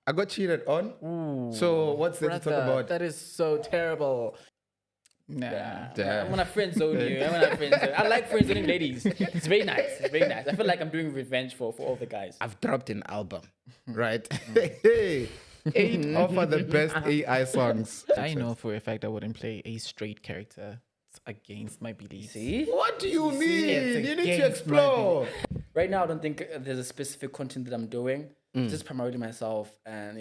I got cheated on. Ooh, So what's there to talk about? That is so terrible. Nah. Damn. I'm gonna friend zone you. I like friend zoning ladies. It's very nice. It's very nice. I feel like I'm doing revenge for all the guys. I've dropped an album, right? Hey, 8 of the best AI songs. I know for a fact I wouldn't play a straight character. It's against my beliefs. See? What do you mean? It's You need to against my explore. Right now, I don't think there's a specific content that I'm doing. Just primarily myself and,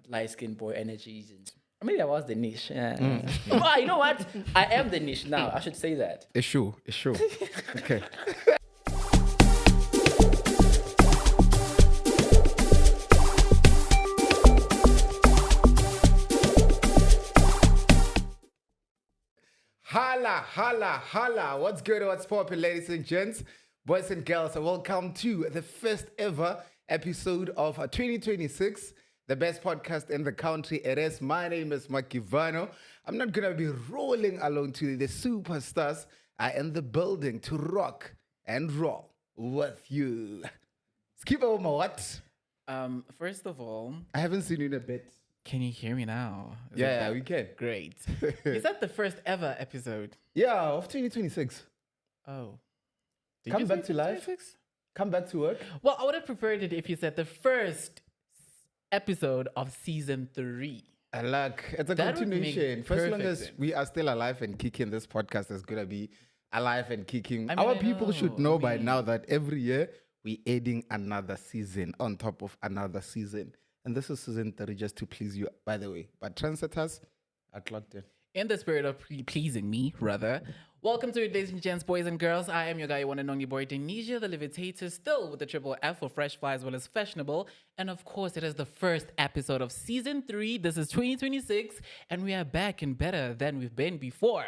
light-skinned boy energies. And maybe I was the niche. Well, you know what? I am the niche now. I should say that. It's true. Okay. Holla. What's good? What's poppin', ladies and gents, boys and girls? Welcome to the first ever episode of 2026, the best podcast in the country. It is. My name is Makivano. I'm not going to be rolling alone today. The superstars are in the building to rock and roll with you. Skip over what? First of all, I haven't seen you in a bit. can you hear me now? Is it Yeah, that we can. Great. Is that the first ever episode? Yeah, of 2026. Oh. Come back to life. 26? Come back to work. Well, I would have preferred it if you said the first episode of season 3. I like it's a That would make continuation. For as long perfect as sense. we are still alive and kicking, this podcast is gonna be alive and kicking. I mean, Our I people should know, know by now that every year we adding another season on top of another season. And this is season 3 just to please you, by the way. But Trendsetters are clocked in. In the spirit of pleasing me, rather, welcome to it, ladies and gents, boys and girls. I am your guy, one and only boy, Denisha, the Levitator, still with the triple F for fresh fly as well as fashionable. And of course, it is the first episode of season 3. This is 2026, and we are back and better than we've been before.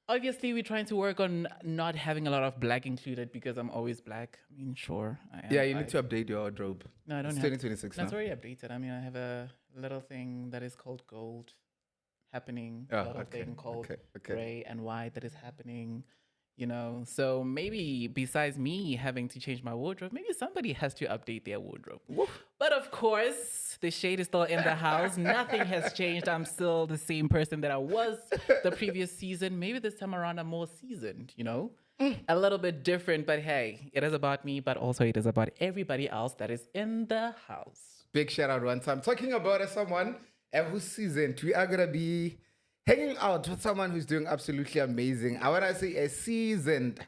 Obviously, we're trying to work on not having a lot of black included because I'm always black. I mean, sure, I am. Yeah, you need to update your wardrobe. No, I don't It's have 2026 That's now. already updated. I mean, I have a little thing that is called gold happening. Oh, a little okay, thing called okay. gray and white that is happening. So maybe besides me having to change my wardrobe, maybe somebody has to update their wardrobe. But of course, the shade is still in the house. Nothing has changed. I'm still the same person that I was the previous season. Maybe this time around I'm more seasoned, A little bit different, but hey, it is about me, but also it is about everybody else that is in the house. Big shout out one time. Talking about someone who's seasoned, we are gonna be hanging out with someone who's doing absolutely amazing. I wanna say a seasoned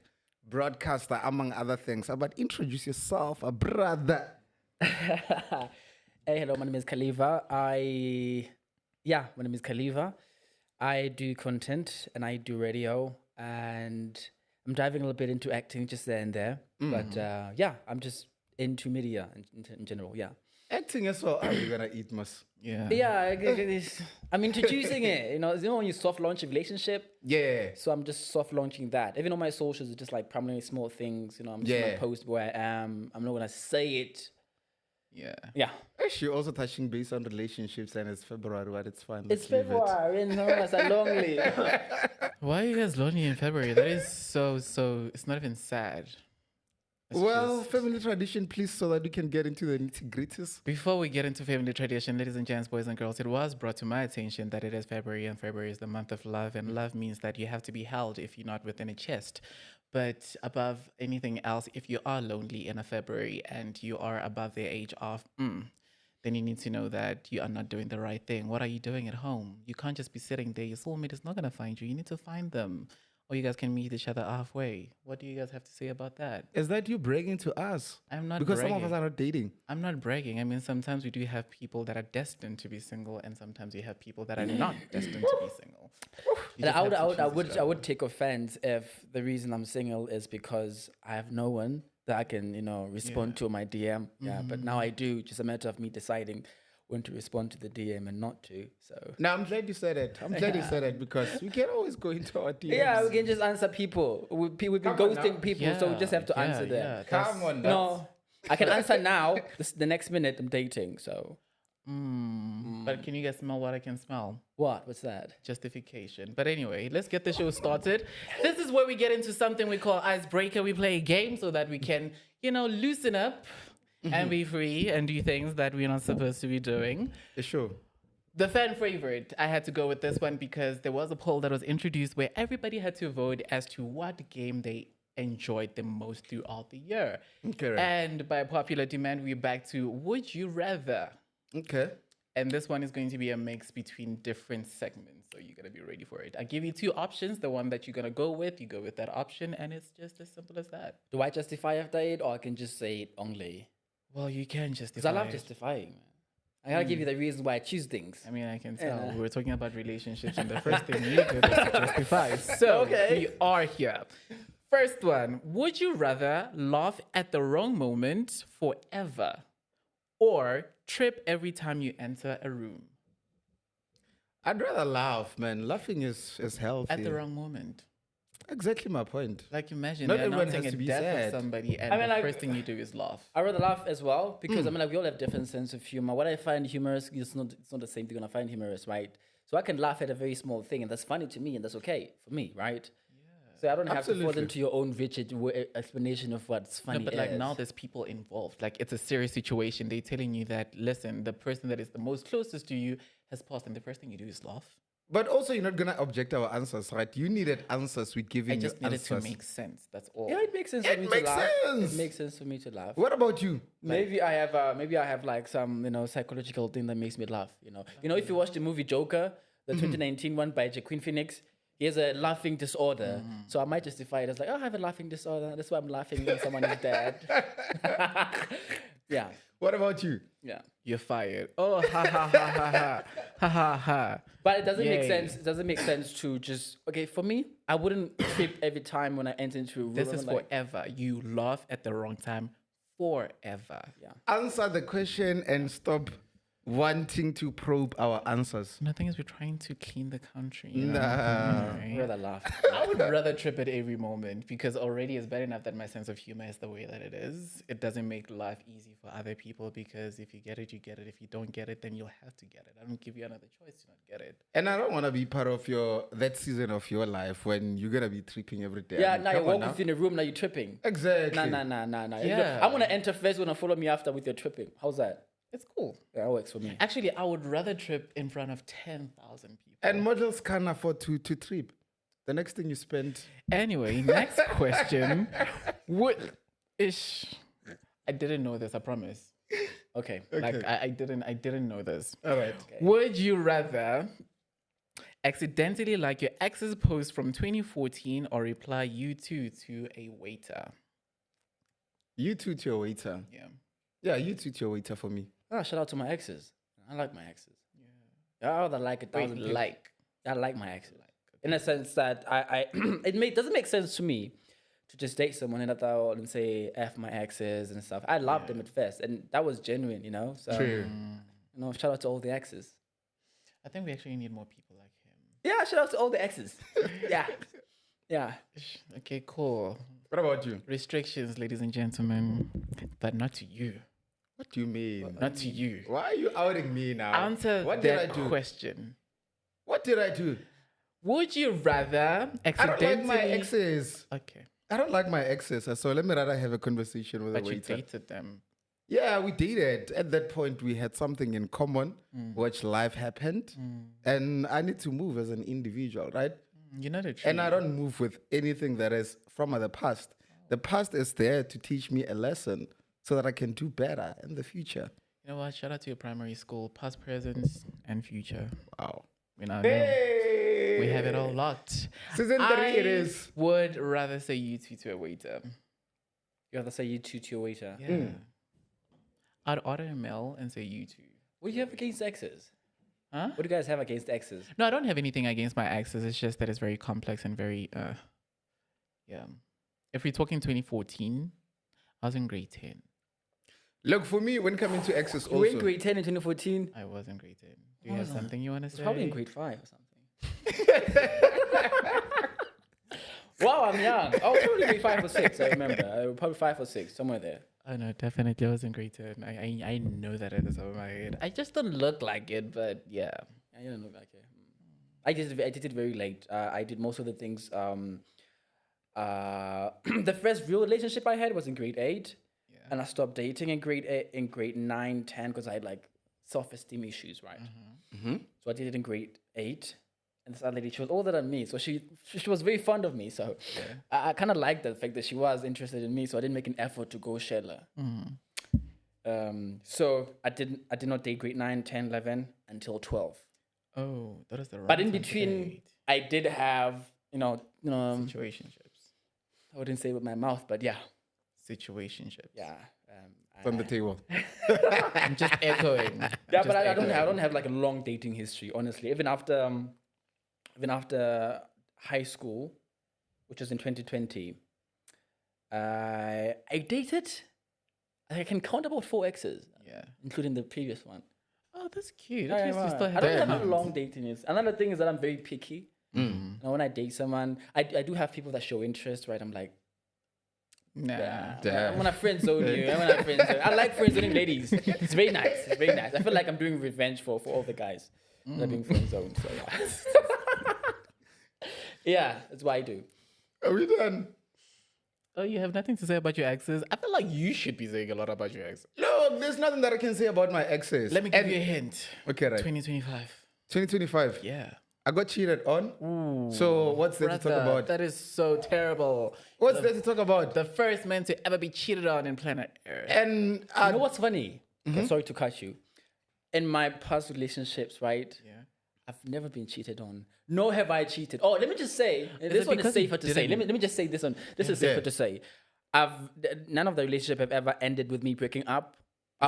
broadcaster, among other things. But introduce yourself, a brother. Hey, hello, my name is Caliva. my name is Caliva. I do content and I do radio, and I'm diving a little bit into acting just there and there. But I'm just into media in general. Yeah. Acting as well. Are you gonna eat mus? Yeah. Yeah, I'm introducing it. When you soft launch a relationship. Yeah. So I'm just soft launching that. Even on my socials, it's just like primarily small things. I'm just gonna post where I am. I'm not gonna say it. Yeah. Yeah. Actually, also touching base on relationships, and it's February, but it's fine. It's Let's leave it. February, it's a lonely. Why are you guys lonely in February? That is so, it's not even sad. It's Well, just- family tradition, please, so that we can get into the nitty-gritties. Before we get into family tradition, ladies and gents, boys and girls, it was brought to my attention that it is February, and February is the month of love, and love means that you have to be held if you're not within a chest. But above anything else, if you are lonely in a February and you are above the age of, then you need to know that you are not doing the right thing. What are you doing at home? You can't just be sitting there. Your soulmate is not going to find you. You need to find them. Or you guys can meet each other halfway. What do you guys have to say about that? Is that you bragging to us? I'm not Because bragging. some of us are not dating. I'm not bragging. I mean, sometimes we do have people that are destined to be single, and sometimes we have people that are not destined to be single. You And just I have to choose I each other. would take offense if the reason I'm single is because I have no one that I can, respond to my DM. Yeah, but now I do. Just a matter of me deciding when to respond to the DM and not to. So Now, I'm glad you said it. I'm glad you said it because we can always go into our DMs. yeah, we can just answer people. We've been Come on ghosting now. people, so we just have to answer them. Yeah, that's- Come on, No, I can answer now. The next minute I'm dating. So But can you guys smell what I can smell? what? What's that? Justification. But anyway, let's get the show started. This is where we get into something we call icebreaker. We play a game so that we can, loosen up and be free and do things that we're not supposed to be doing. Sure. The fan favorite, I had to go with this one because there was a poll that was introduced where everybody had to vote as to what game they enjoyed the most throughout the year. Correct. And by popular demand, we're back to Would You Rather? Okay. And this one is going to be a mix between different segments. So you're going to be ready for it. I give you two options. The one that you're going to go with, you go with that option. And it's just as simple as that. Do I justify after it, or I can just say it only? Well, you can Because justify I love it. justifying, man. I gotta give you the reasons why I choose things. I mean, I can tell. Yeah. We were talking about relationships, and the first thing you did was to justify. So we are here. First one: would you rather laugh at the wrong moment forever, or trip every time you enter a room I'd rather laugh, man. Laughing is healthy. at the wrong moment? Exactly my point. Like imagine Not you're everyone announcing has a to be death sad. of somebody, and I mean, the like- first thing you do is laugh. I rather laugh as well because I mean, like we all have different sense of humor. What I find humorous is it's not the same thing I find humorous, right? So I can laugh at a very small thing, and that's funny to me, and that's okay for me, right? So I don't have to fall Absolutely. into your own rigid explanation of what's funny. No, but like is. now there's people involved. Like it's a serious situation. They're telling you that, listen, the person that is the most closest to you has passed, and the first thing you do is laugh. But also, you're not gonna object our answers, right? You needed answers. We're giving I you just needed answers. to make sense. That's all. Yeah, it makes sense for It me makes to laugh. sense. It makes sense for me to laugh. What about you? Maybe I have like some psychological thing that makes me laugh. If you watch the movie Joker, the 2019 one by Joaquin Phoenix, he has a laughing disorder. So I might justify it as like, oh, I have a laughing disorder. That's why I'm laughing when someone is dead. Yeah, What about you? yeah. You're fired. Oh, ha ha ha ha ha ha ha ha. But it doesn't make Yay. sense. It doesn't make sense to just for me. I wouldn't trip every time when I enter into a room. This I'm is like, forever. You laugh at the wrong time forever. yeah. Answer the question and stop wanting to probe our answers. And the thing is, we're trying to clean the country. You know? Nah. I'd Right? rather laugh. I would rather trip at every moment because already it's bad enough that my sense of humor is the way that it is. It doesn't make life easy for other people because if you get it, you get it. If you don't get it, then you'll have to get it. I don't give you another choice to not get it. And I don't want to be part of that season of your life when you're gonna be tripping every day. Yeah, I mean, now you come on walk now. within a room, now you're tripping. Exactly. Nah. Yeah. I want to enter first, when I follow me after with your tripping. How's that? It's cool. Yeah, that works for me. Actually, I would rather trip in front of 10,000 people. And models can't afford to trip. The next thing you spend. Anyway, next question. I didn't know this, I promise. Okay. Like I didn't know this. All right. Would you rather accidentally like your ex's post from 2014 or reply you two to a waiter? You two to your waiter. Yeah. Yeah, you two to your waiter for me. Shout out to my exes. I like my exes. Yeah. I rather like 1,000 Wait, people. like. I like my exes. In a sense that doesn't make sense to me to just date someone and say F my exes and stuff. I loved them at first, and that was genuine, So, True. shout out to all the exes. I think we actually need more people like him. Yeah, shout out to all the exes. Yeah. Yeah. Okay, cool. What about you? Restrictions, ladies and gentlemen, but not to you. What do you mean? Not to you. Why are you outing me now? Answer What did I that do? question. What did I do? Would you rather I accidentally... don't like my exes. Okay, I don't like my exes, so let me rather have a conversation with but a you waiter. dated them. Yeah, we dated. At that point, we had something in common, which life happened, and I need to move as an individual, right? You're not a true. And I don't move with anything that is from the past. The past is there to teach me a lesson so that I can do better in the future. You know what? Shout out to your primary school, past, present, and future. Wow. We now know. Hey! We have it all locked. Season 3 it is. Would rather say you two to a waiter. You have to say you two to your waiter. Yeah. I'd order a meal and say you two. What do you have against exes? Huh? What do you guys have against exes? No, I don't have anything against my exes. It's just that it's very complex and very, yeah. If we're talking 2014, I was in grade 10. Look, for me, when coming to exes You were in also, grade 10 in 2014. I was in grade 10. Do you have something you want to It's say? probably in grade 5 or something. Wow, I'm young. I was probably grade 5 or 6, I remember. Probably 5 or 6, somewhere there. Oh, no, definitely I was in grade 10. I know that at the top of my head. I just don't look like it, but yeah. Yeah, you don't look like it. I did it very late. I did most of the things. The first real relationship I had was in grade 8. Yeah. And I stopped dating in grade 9, 10 because I had like self-esteem issues, right? So I did it in grade 8. And this other lady, she was older than me, so she was very fond of me. So I kind of liked the fact that she was interested in me. So I didn't make an effort to go share her. So I did not date grade 9, 10, 11 until 12. Oh, that is the right. But in between, I did have situationships. I wouldn't say with my mouth, but yeah, Situationships. yeah. From the table. I'm just echoing. Yeah, but I don't have like a long dating history, honestly. Even after high school, which was in 2020, I dated. I can count about 4 exes. Yeah. Including the previous one. Oh, that's cute. Yeah, At least you still I have don't that. have a long dating history. Another thing is that I'm very picky. Mm. Now, when I date someone, I do have people that show interest, right? I'm like, Nah. Damn. I'm gonna friend zone you. I like friend zoning ladies. It's very nice. It's very nice. I feel like I'm doing revenge for all the guys that are being friend zoned. So yeah. Yeah, that's what I do. Are we done? Oh, you have nothing to say about your exes? I feel like you should be saying a lot about your exes. Look, there's nothing that I can say about my exes. Let me give you a hint. Okay, right. 2025. 2025. Yeah. I got cheated on. So what's there to talk Brother, about? that is so terrible. What's there to talk about? The first man to ever be cheated on in planet Earth. And You know what's funny? Okay, sorry to cut you. In my past relationships, right? Yeah. I've never been cheated on. Nor have I cheated. Oh, let me just say, this it one is because you safer to say. Let didn't? me just say this one. This is safer to say. None of the relationship have ever ended with me breaking up.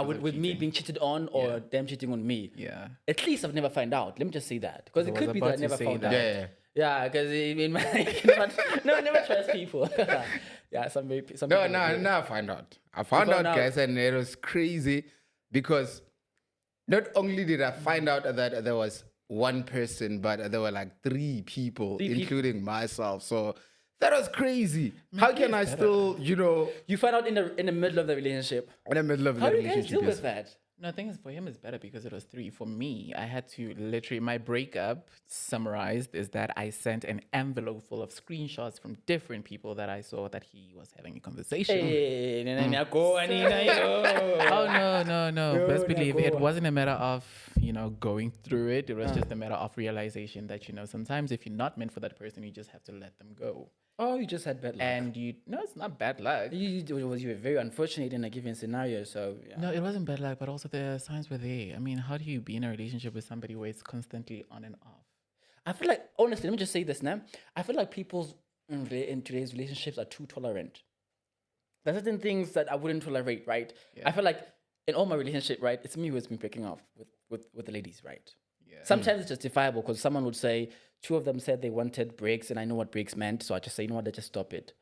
With me being cheated on or them cheating on me. Yeah. At least I've never found out. Let me just say that. Because it I was could be that I about to never say found that. out. yeah. Yeah, because in my no, I never trust people. Yeah, some No, people no, do. I found out. I found out, guys, and it was crazy because not only did I find out that there was one person, but there were like 3 people, including myself. So that was crazy. How can I still, You find out in the middle of the relationship. in the middle of How the do you guys relationship? deal yes. with that? No, the thing is, for him, it's better because it was 3. For me, I had to literally, my breakup summarized is that I sent an envelope full of screenshots from different people that I saw that he was having a conversation. Hey, Oh, no. No, Best no, believe go it on. wasn't a matter of, going through it. It was just a matter of realization that, sometimes if you're not meant for that person, you just have to let them go. Oh, you just had bad luck. And no, it's not bad luck. You were very unfortunate in a given scenario, so yeah. No, it wasn't bad luck, but also the signs were there. I mean, how do you be in a relationship with somebody where it's constantly on and off? I feel like, honestly, let me just say this now. I feel like people in today's relationships are too tolerant. There's certain things that I wouldn't tolerate, right? Yeah. I feel like in all my relationship, right, it's me who has been breaking off with the ladies, right? Yeah. Sometimes it's justifiable because someone would say, 2 of them said they wanted breaks, and I know what breaks meant, so I just say, you know what, let's just stop it.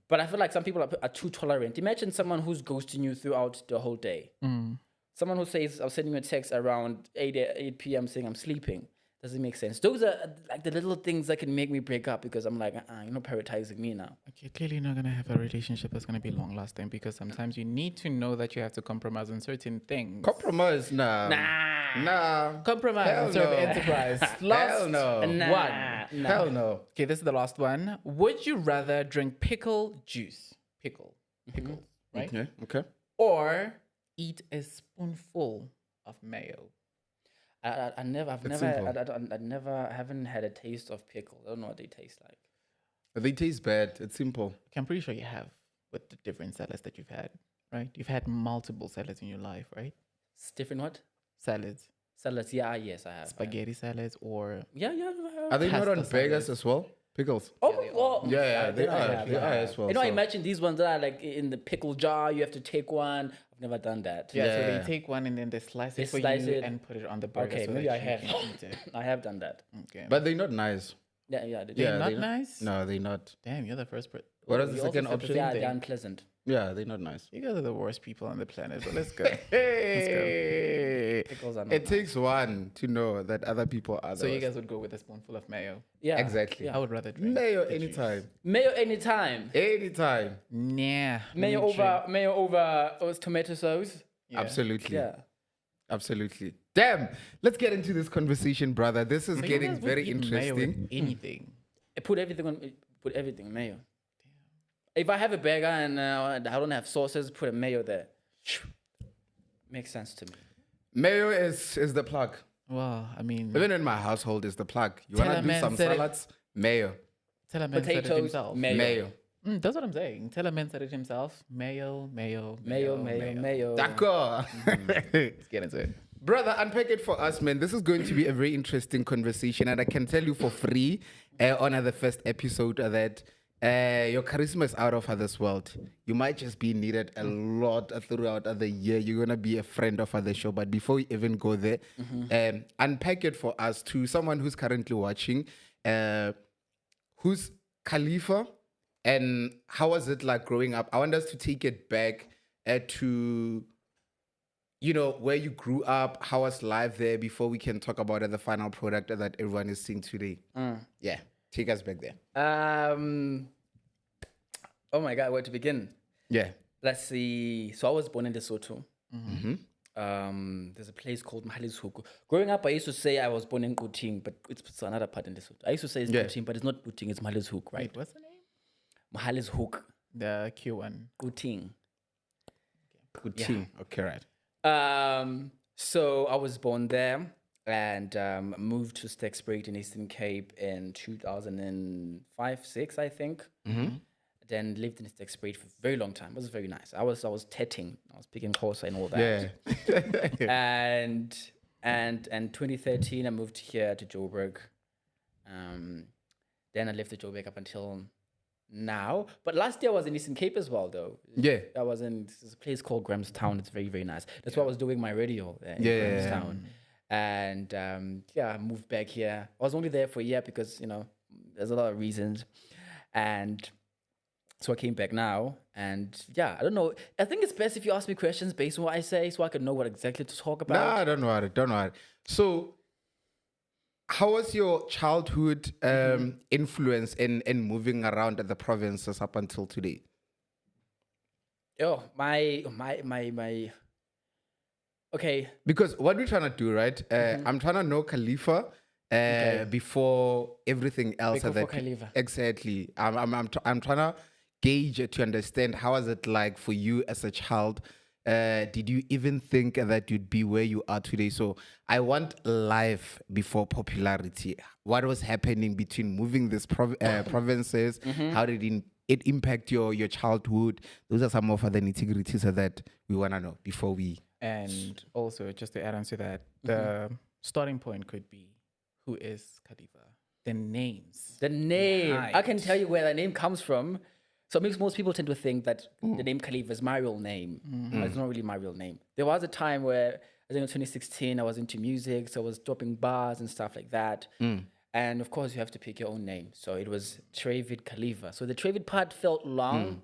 But I feel like some people are too tolerant. Imagine someone who's ghosting you throughout the whole day. Someone who says, I'll send you a text around 8 p.m. saying I'm sleeping. Doesn't make sense. Those are like the little things that can make me break up because I'm like, you're not prioritizing me now. Okay, clearly you're not going to have a relationship that's going to be long lasting because sometimes you need to know that you have to compromise on certain things. Compromise? Nah. Compromise Hell and serve no. enterprise. Hell Last no. one. Hell no. Okay, this is the last one. Would you rather drink pickle juice? Pickles, right? Okay. Or eat a spoonful of mayo? I haven't had a taste of pickle. I don't know what they taste like. They taste bad. It's simple. Okay, I'm pretty sure you have with the different salads that you've had, right? You've had multiple salads in your life, right? It's different what? Salads. Salads, yeah, yes, I have. Spaghetti salads or... Yeah. Are they not on Pasta burgers salad. as well? Pickles. Oh, they well, Yeah, they then I are. have, They yeah. are as well. You know, I so- imagine these ones that are like in the pickle jar. You have to take one. I've never done that. Yeah, so Yeah. they take one and then they slice They it for slice you it. and put it on the burger. Okay, so maybe that I you have. can eat it. I have done that. Okay. But they're not nice. Yeah. they're Yeah, not they're nice? No, they're not. Damn, you're the first person. What is You the also second said that option? Yeah, thing. they're unpleasant. Yeah, they're not nice. You guys are the worst people on the planet, but let's go. Hey. Pickles are not It nice. takes one to know that other people are the So you worst. guys would go with a spoonful of mayo? Yeah. Exactly. I would rather drink Mayo the juice. anytime. Mayo anytime. Anytime. Nah. Mayo over tomato sauce. Yeah. Absolutely. Yeah. Absolutely. Damn. Let's get into this conversation, brother. This is So you getting guys would very eat mayo with interesting. anything. I put everything on mayo. If I have a burger and I don't have sauces, put a mayo there. Makes sense to me. Mayo is the plug. Well, I mean, Even in my household is the plug. You Tell wanna a do man some said it. salads? Mayo. tell a man said it Potatoes, himself. mayo. Mayo. That's what I'm saying. Tell a man said it himself. Mayo. D'accord. Let's get into it. Brother, unpack it for us, man. This is going to be a very interesting conversation, and I can tell you for free on the first episode that your charisma is out of this world. You might just be needed a lot throughout the year. You're gonna be a friend of the show, but before we even go there, unpack it for us to someone who's currently watching, who's Caliva, and how was it like growing up? I want us to take it back to where you grew up, how was life there before we can talk about the final product that everyone is seeing today. Yeah, take us back there. Oh my God, where to begin? Yeah. Let's see. So I was born in Lesotho. There's a place called Mahalishuku. Growing up, I used to say I was born in Kuting, but it's another part in Lesotho. I used to say it's Kuting, but it's not Kuting, it's Mahalishuku, right? Wait, what's the name? Mahalishuku. The Q1. Kuting. Good team. Okay, right. So I was born there and moved to Stekspruit in Eastern Cape in 2005-6, I think. Then lived in Stekspruit for a very long time. It was very nice. I was tetting. I was picking Xhosa and all that. Yeah. and 2013 I moved here to Joburg. Then I lived in Joburg up until now. But last year I was in Eastern Cape as well, though. Yeah. I was in this place called Grahamstown. It's very, very nice. That's why I was doing my radio there in Grahamstown. And I moved back here. I was only there for a year because, there's a lot of reasons. And so I came back now. And I don't know. I think it's best if you ask me questions based on what I say so I can know what exactly to talk about. Nah, don't worry. So, how was your childhood influence in moving around the provinces up until today? Oh, my. Okay. Because what we're trying to do, right? I'm trying to know Caliva before everything else. Before Caliva. Exactly. I'm trying to gauge it to understand how was it like for you as a child. Did you even think that you'd be where you are today? So I want life before popularity. What was happening between moving these provinces? How did it impact your childhood? Those are some of the nitty-gritties that we want to know before we... And also, just to add on to that, the starting point could be, who is Caliva? The names. The name. I can tell you where that name comes from. So it makes most people tend to think that the name Caliva is my real name. But it's not really my real name. There was a time where, I think in 2016, I was into music. So I was dropping bars and stuff like that. And of course, you have to pick your own name. So it was Travid Caliva. So the Travid part felt long.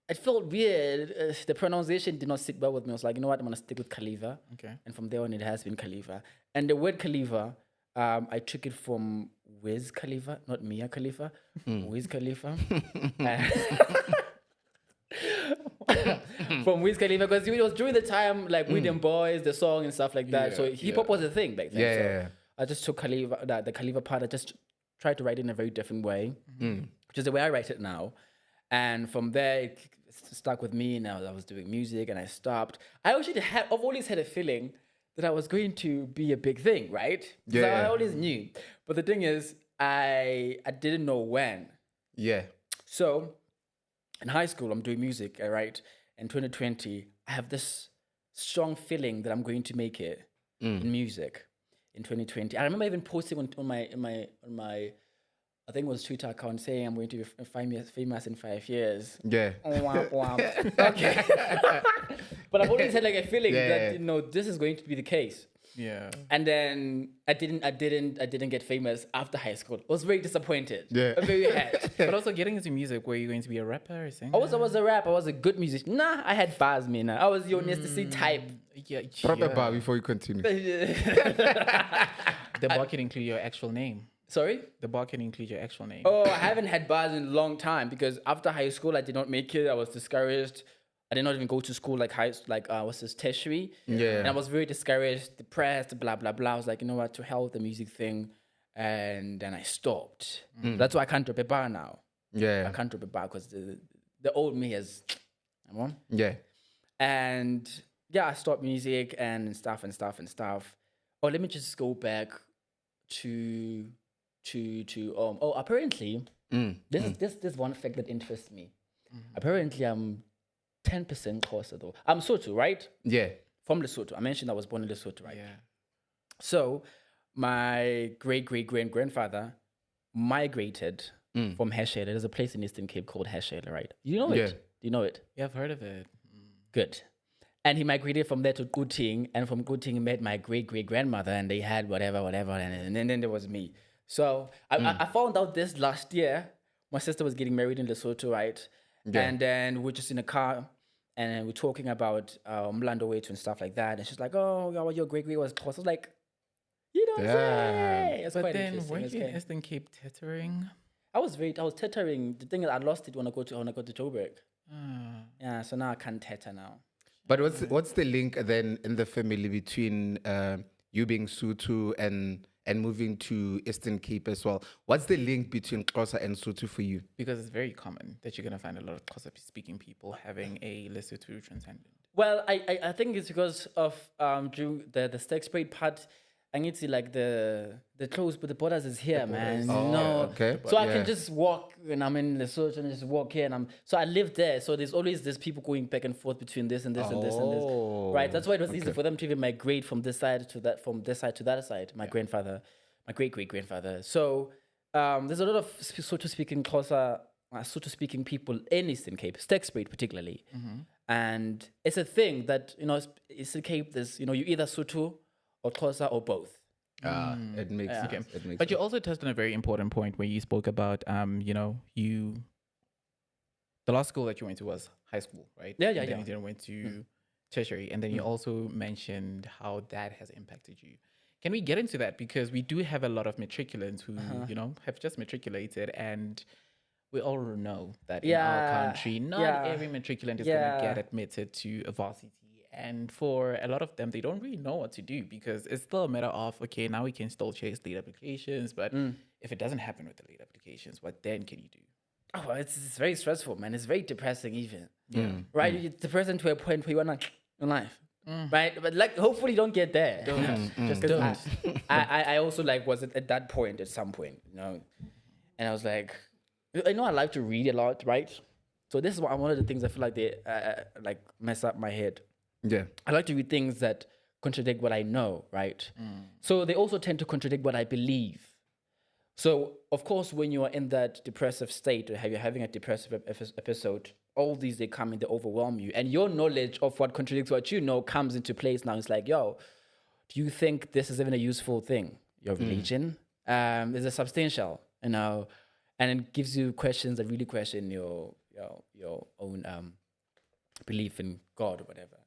It felt weird. The pronunciation did not sit well with me. I was like, you know what? I'm going to stick with Caliva. Okay. And from there on, it has been Caliva. And the word Caliva, I took it from Wiz Khalifa, not Mia Khalifa. Wiz Khalifa. From Wiz Khalifa, because it was during the time like We Them Boys, the song and stuff like that. So hip hop was a thing back then. So I just took Caliva, the Caliva part. I just tried to write it in a very different way, which is the way I write it now. And from there, it stuck with me. Now I was doing music, and I stopped. I've always had a feeling that I was going to be a big thing, right? So I always knew. But the thing is, I didn't know when. Yeah. So in high school, I'm doing music, all right? In 2020, I have this strong feeling that I'm going to make it in music in 2020. I remember even posting on my I think it was Twitter account saying I'm going to be famous in 5 years. Yeah. Okay. But I've always had like a feeling that this is going to be the case. Yeah. And then I didn't get famous after high school. I was very disappointed. Yeah. Very sad. But also getting into music, were you going to be a rapper or singer? I was a rapper. I was a good musician. Nah, I had bars, man. I was your necessary type. Yeah. Drop a bar before you continue. The bar can include your actual name. Sorry? The bar can include your actual name. Oh, I haven't had bars in a long time because after high school, I did not make it. I was discouraged. I did not even go to school what's this, tertiary. Yeah. And I was very discouraged, depressed, blah, blah, blah. I was like, you know what, to hell with the music thing. And then I stopped. That's why I can't drop a bar now. Yeah. I can't drop it back because the old me has, come on. Yeah. And yeah, I stopped music and stuff and stuff and stuff. Oh, let me just go back to apparently this one fact that interests me. Apparently I'm 10% closer though. I'm Sotho, right? Yeah. From Lesotho. I mentioned I was born in Lesotho, right? Yeah. So my great-great-great-grandfather migrated from Heshele. There's a place in Eastern Cape called Heshele, right? You know Yeah. it? Do you know it? Yeah, I've heard of it. Good. And he migrated from there to Kuting, and from Kuting he met my great-great-grandmother, and they had whatever, and then there was me. So I found out this last year. My sister was getting married in Lesotho, right? Yeah. And then we're just in a car, and then we're talking about Mlando Wetu and stuff like that. And she's like, "Oh, yeah, well, your great-great was close." I was like, "You don't say." It's But quite then interesting. weren't It's you in okay. Eastern Cape tethering? I was tettering. The thing is, I lost it when I got to Joburg. Yeah, so now I can't tether now. But what's the link then in the family between you being Sotho and moving to Eastern Cape as well? What's the link between Xhosa and Sotho for you? Because it's very common that you're going to find a lot of Xhosa speaking people having a Lesotho transcendent. Well, I think it's because of during the stag sprayed part. I need to like the close, but the borders is here, man. Oh, No, okay. so I Yeah. can just walk when I'm in Lesotho and just walk here, and I live there. So there's always this people going back and forth between this and this and this and this. Right. That's why it was easy for them to even migrate from this side to that, from this side to that side. My grandfather, my great-great-grandfather. So there's a lot of Sotho speaking Xhosa, Sotho speaking people in Eastern Cape, stag sprayed particularly. And it's a thing that, Eastern Cape, there's, you're either Sotho or Xhosa or both. It makes sense. Okay. It makes But you sense. also touched on a very important point where you spoke about, the last school that you went to was high school, right? Yeah, And yeah, then yeah. you didn't went to tertiary. And then you also mentioned how that has impacted you. Can we get into that? Because we do have a lot of matriculants who, have just matriculated, and we all know that in our Yeah, country, not yeah, every matriculant is going to yeah. get admitted to a varsity. And for a lot of them, they don't really know what to do, because it's still a matter of, okay, now we can still chase late applications, but if it doesn't happen with the late applications, what then can you do? Oh, it's very stressful, man. It's very depressing, even. Yeah. Right? It's depressing to a point where you want to in life. Right? But like, hopefully, you don't get there. Just 'Cause don't. I also like was at that point at some point, and I was like, I like to read a lot, right? So this is one of the things I feel like they like mess up my head. Yeah. I like to read things that contradict what I know, right? So they also tend to contradict what I believe. So, of course, when you are in that depressive state, or you're having a depressive episode, all these, they come and they overwhelm you. And your knowledge of what contradicts what you know comes into place now. It's like, yo, do you think this is even a useful thing? Your religion is a substantial, and it gives you questions that really question your own belief in God or whatever.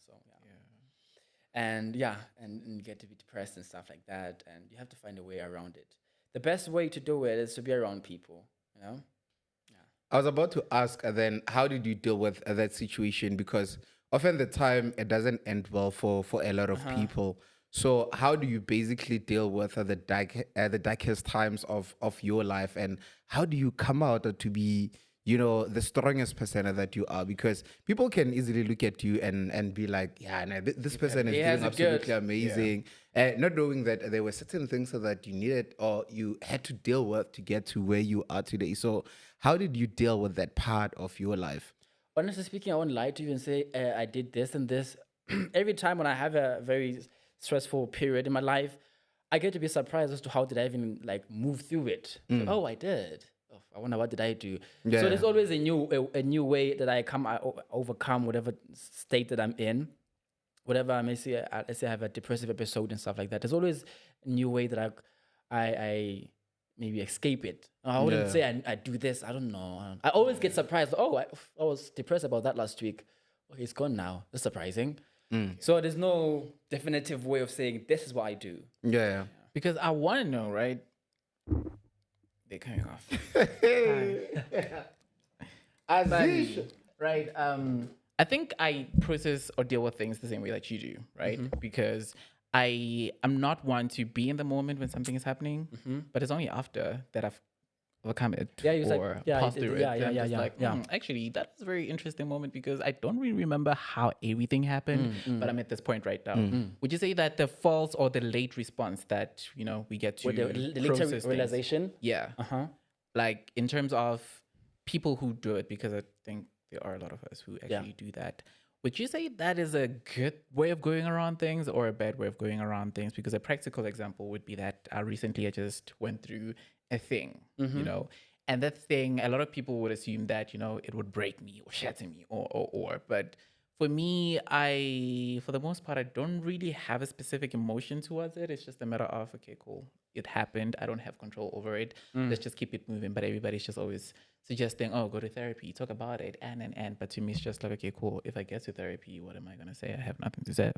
So and you get to be depressed and stuff like that, and you have to find a way around it. The best way to do it is to be around people, I was about to ask then, how did you deal with that situation? Because often the time it doesn't end well for a lot of people. So how do you basically deal with the darkest times of your life, and how do you come out to be the strongest persona that you are? Because people can easily look at you and be like, yeah, no, this person is he doing has it absolutely good. amazing, not knowing that there were certain things that you needed or you had to deal with to get to where you are today. So how did you deal with that part of your life? Honestly speaking, I won't lie to you and say I did this and this. Every time when I have a very stressful period in my life, I get to be surprised as to how did I even like move through it. Like, oh, I did. Oh, I wonder what did I do. Yeah. So there's always a new way that I overcome whatever state that I'm in. Whatever I may say, let's say I have a depressive episode and stuff like that. There's always a new way that I maybe escape it. I wouldn't say I do this. I don't know. I always get surprised. Oh, I was depressed about that last week. Okay, it's gone now. That's surprising. So there's no definitive way of saying this is what I do. Yeah. Because I want to know, right? They're coming off. Azish. Right. I think I process or deal with things the same way that you do, right? Because I am not one to be in the moment when something is happening, but it's only after that I've overcome it Yeah, he was like- or yeah, he pass did- through it. yeah, then yeah, I'm yeah, just yeah, like, yeah. actually, that was a very interesting moment because I don't really remember how everything happened, but I'm at this point right now. Would you say that the false or the late response that, we get to With the later process things- realization. yeah. Uh-huh. Like in terms of people who do it, because I think there are a lot of us who actually do that. Would you say that is a good way of going around things or a bad way of going around things? Because a practical example would be that recently I just went through a thing, and that thing, a lot of people would assume that, it would break me or shatter me or. But for me, for the most part, I don't really have a specific emotion towards it. It's just a matter of, okay, cool. It happened. I don't have control over it. Let's just keep it moving. But everybody's just always suggesting, oh, go to therapy, talk about it, and. But to me, it's just like, okay, cool. If I get to therapy, what am I going to say? I have nothing to say.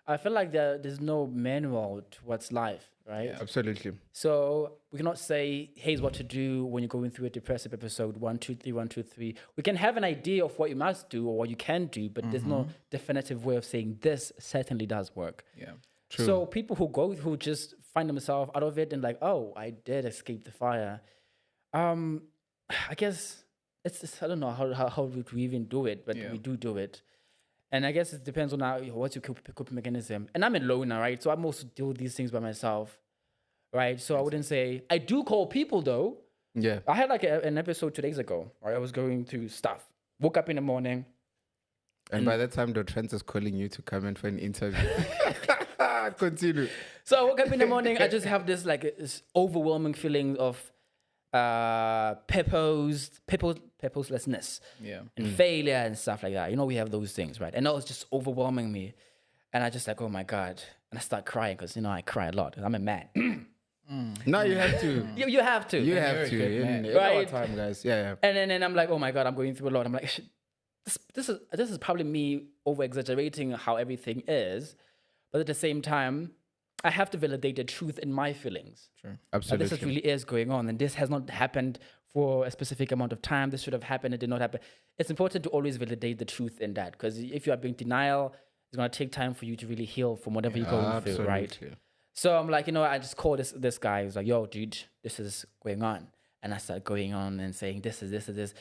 I feel like there's no manual to what's life, right? Absolutely. So we cannot say, here's what to do when you're going through a depressive episode, 1, 2, 3, 1, 2, 3. We can have an idea of what you must do or what you can do, but there's no definitive way of saying this certainly does work. Yeah. True. So people who just find themselves out of it and like, oh, I did escape the fire. I guess I don't know how we even do it, but we do it. And I guess it depends on what's your coping mechanism. And I'm alone now, right? So I'm also deal with these things by myself, right? So I wouldn't say, I do call people though. Yeah. I had like an episode 2 days ago, right? I was going through stuff. Woke up in the morning. And by that time, the Trent is calling you to come in for an interview. Continue. So I woke up in the morning. I just have this like this overwhelming feeling of purposelessness and failure and stuff like that. We have those things, right? And that was just overwhelming me. And I just like, oh my God. And I start crying because, I cry a lot. I'm a man. Now you have to. You have to. You have you're a to. good man. In our Right. time, guys. Yeah. And then I'm like, oh my God, I'm going through a lot. I'm like, this is probably me over exaggerating how everything is. But at the same time, I have to validate the truth in my feelings. Sure. Absolutely. This really is going on, and this has not happened for a specific amount of time. This should have happened. It did not happen. It's important to always validate the truth in that, because if you are being denial, it's going to take time for you to really heal from whatever you're going through, right? Absolutely. So I'm like, I just call this guy. He's like, yo, dude, this is going on. And I start going on and saying, this is this.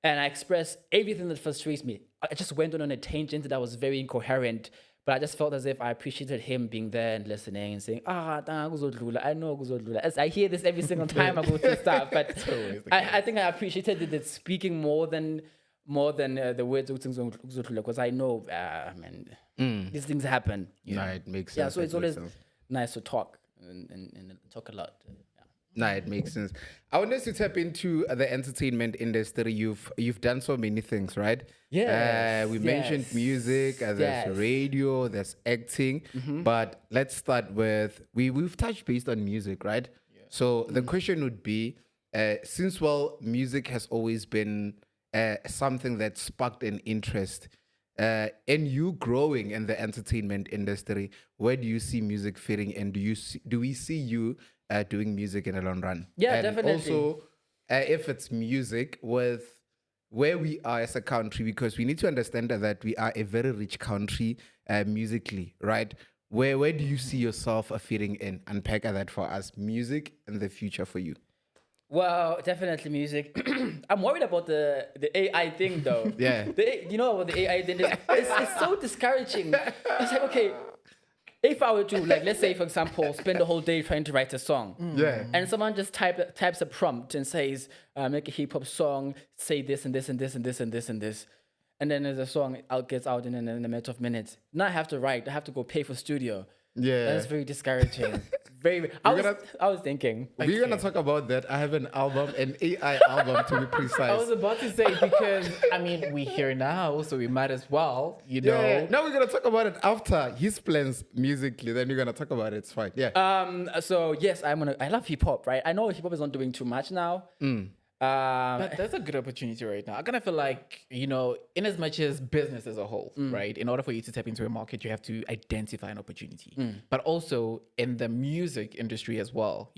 And I express everything that frustrates me. I just went on a tangent that was very incoherent, but I just felt as if I appreciated him being there and listening and saying, I know kuzodlula. As I hear this every single time I go through stuff, but I think I appreciated it speaking more than the words because I know, man, these things happen. Nah, it makes sense. Yeah, so It it's makes always sense. nice to talk and talk a lot. Nah, it makes sense. I want us to tap into the entertainment industry. You've done so many things, right? Yes, we mentioned yes, music, there's yes. radio, there's acting. But let's start with, we've touched based on music, right? Yeah. So the question would be, since, music has always been something that sparked an interest, in you growing in the entertainment industry, where do you see music fitting in? Do we see you doing music in the long run? Yeah, and definitely. Also, if it's music, with where we are as a country, because we need to understand that we are a very rich country musically, right? Where do you see yourself fitting in? Unpack that for us. Music in the future for you. Well, definitely music. I'm worried about the AI thing though. Yeah. About the AI thing? It's so discouraging. It's like, okay, if I were to, like, let's say, for example, spend the whole day trying to write a song. Yeah. And someone just types a prompt and says, make a hip hop song, say this and this and this and this and this and this. And then there's a song gets out in a matter of minutes. Now I have to write. I have to go pay for studio. Yeah. That's very discouraging. I was thinking. We're going to talk about that. I have an album, an AI album to be precise. I was about to say, because we're here now, so we might as well, Yeah. Now we're going to talk about it after his plans musically. Then we're going to talk about it. It's fine. Yeah. So yes, I love hip hop, right? I know hip hop is not doing too much now. But there's a good opportunity right now. I kind of feel like, in as much as business as a whole, right? In order for you to tap into a market, you have to identify an opportunity. But also in the music industry as well,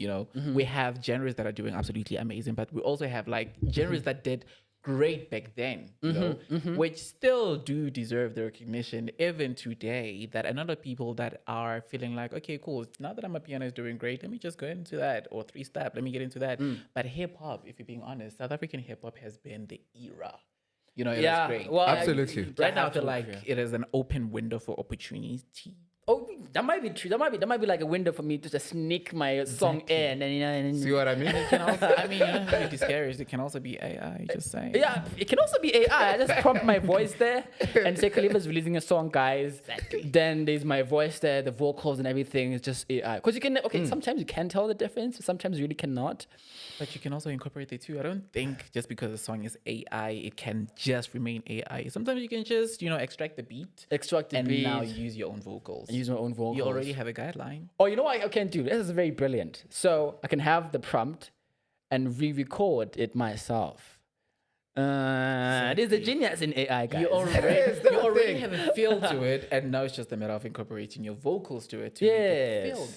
we have genres that are doing absolutely amazing, but we also have like genres that did great back then, you know, which still do deserve the recognition even today. That a lot of people that are feeling like, okay, cool, now that I'm a pianist doing great, let me just go into that, or three step, let me get into that. But hip hop, if you're being honest, South African hip hop has been the era. You know, it was great. well, Absolutely. Right now, I feel like it is an open window for opportunity. Oh, that might be true. That might be like a window for me to just sneak my song in, and See what I mean? It can also, I mean, you don't have to be discouraged. It can also be AI. Just saying. yeah, it can also be AI. I just prompt my voice there and say Caliva's releasing a song, guys. Then there's my voice there, the vocals and everything is just AI. Because you can, sometimes you can tell the difference, sometimes you really cannot. But you can also incorporate it too. I don't think just because the song is AI, it can just remain AI. Sometimes you can just, extract the beat. And Now use your own vocals. use my own vocals. You already have a guideline. Oh, you know what I can do? This is very brilliant. So I can have the prompt and re-record it myself. There's a genius in AI, guys. You Yes, that's the already thing. have a feel to it, and now it's just a matter of incorporating your vocals to it to make it feel.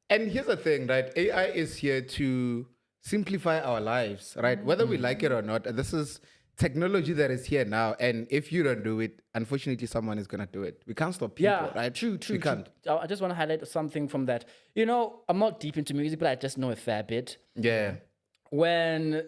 And here's the thing, right? AI is here to simplify our lives, right? Whether we like it or not, this is technology that is here now. And if you don't do it, unfortunately, someone is going to do it. We can't stop people, right? True. We can't. I just want to highlight something from that. I'm not deep into music, but I just know a fair bit. Yeah. When,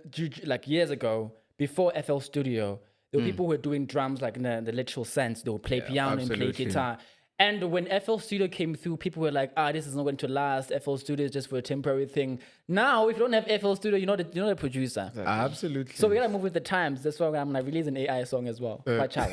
like years ago, before FL Studio, there were people who were doing drums like in the literal sense. They would play piano and play absolutely. guitar. And when FL Studio came through, people were like, this is not going to last. FL Studio is just for a temporary thing. Now, if you don't have FL Studio, you're not the producer. Absolutely. So we gotta move with the times. That's why I'm gonna release an AI song as well. Watch out.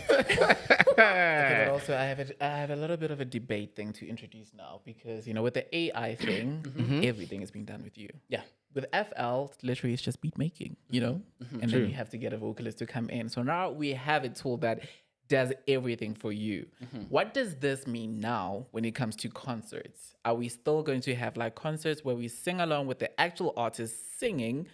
Okay, but also I have a little bit of a debate thing to introduce now because with the AI thing, everything is being done with you. Yeah. With FL, literally it's just beat making, and then you have to get a vocalist to come in. So now we have a tool that does everything for you. What does this mean now when it comes to concerts? Are we still going to have like concerts where we sing along with the actual artist singing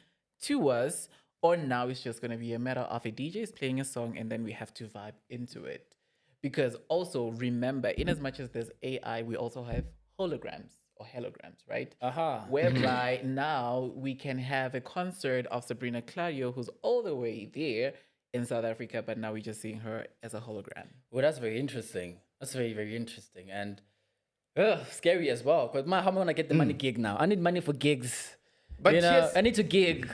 to us, or now it's just going to be a matter of a DJ is playing a song and then we have to vibe into it? Because also remember, in as much as there's AI, we also have holograms or right? Whereby now we can have a concert of Sabrina Claudio, who's all the way there in South Africa, but now we're just seeing her as a hologram. Well, that's very interesting. That's very, very interesting. And scary as well. Because how am I going to get the money gig now? I need money for gigs. But yes- I need to gig.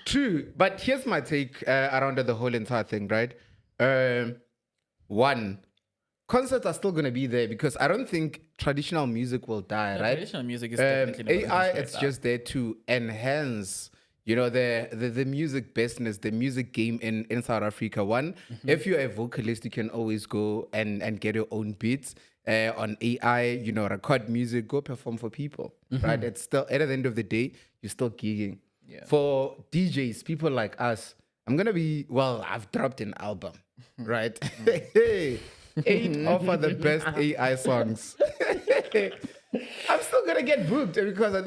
True, but here's my take around the whole entire thing, right? One, concerts are still going to be there because I don't think traditional music will die, right? Traditional music is definitely not AI, gonna it's just there to enhance, the music business, the music game in South Africa. One, if you're a vocalist, you can always go and get your own beats on AI, record music, go perform for people, right? It's still, at the end of the day, you're still gigging. Yeah. For DJs, people like us, I've dropped an album, right? 8 of the best AI songs. I'm still gonna get booked because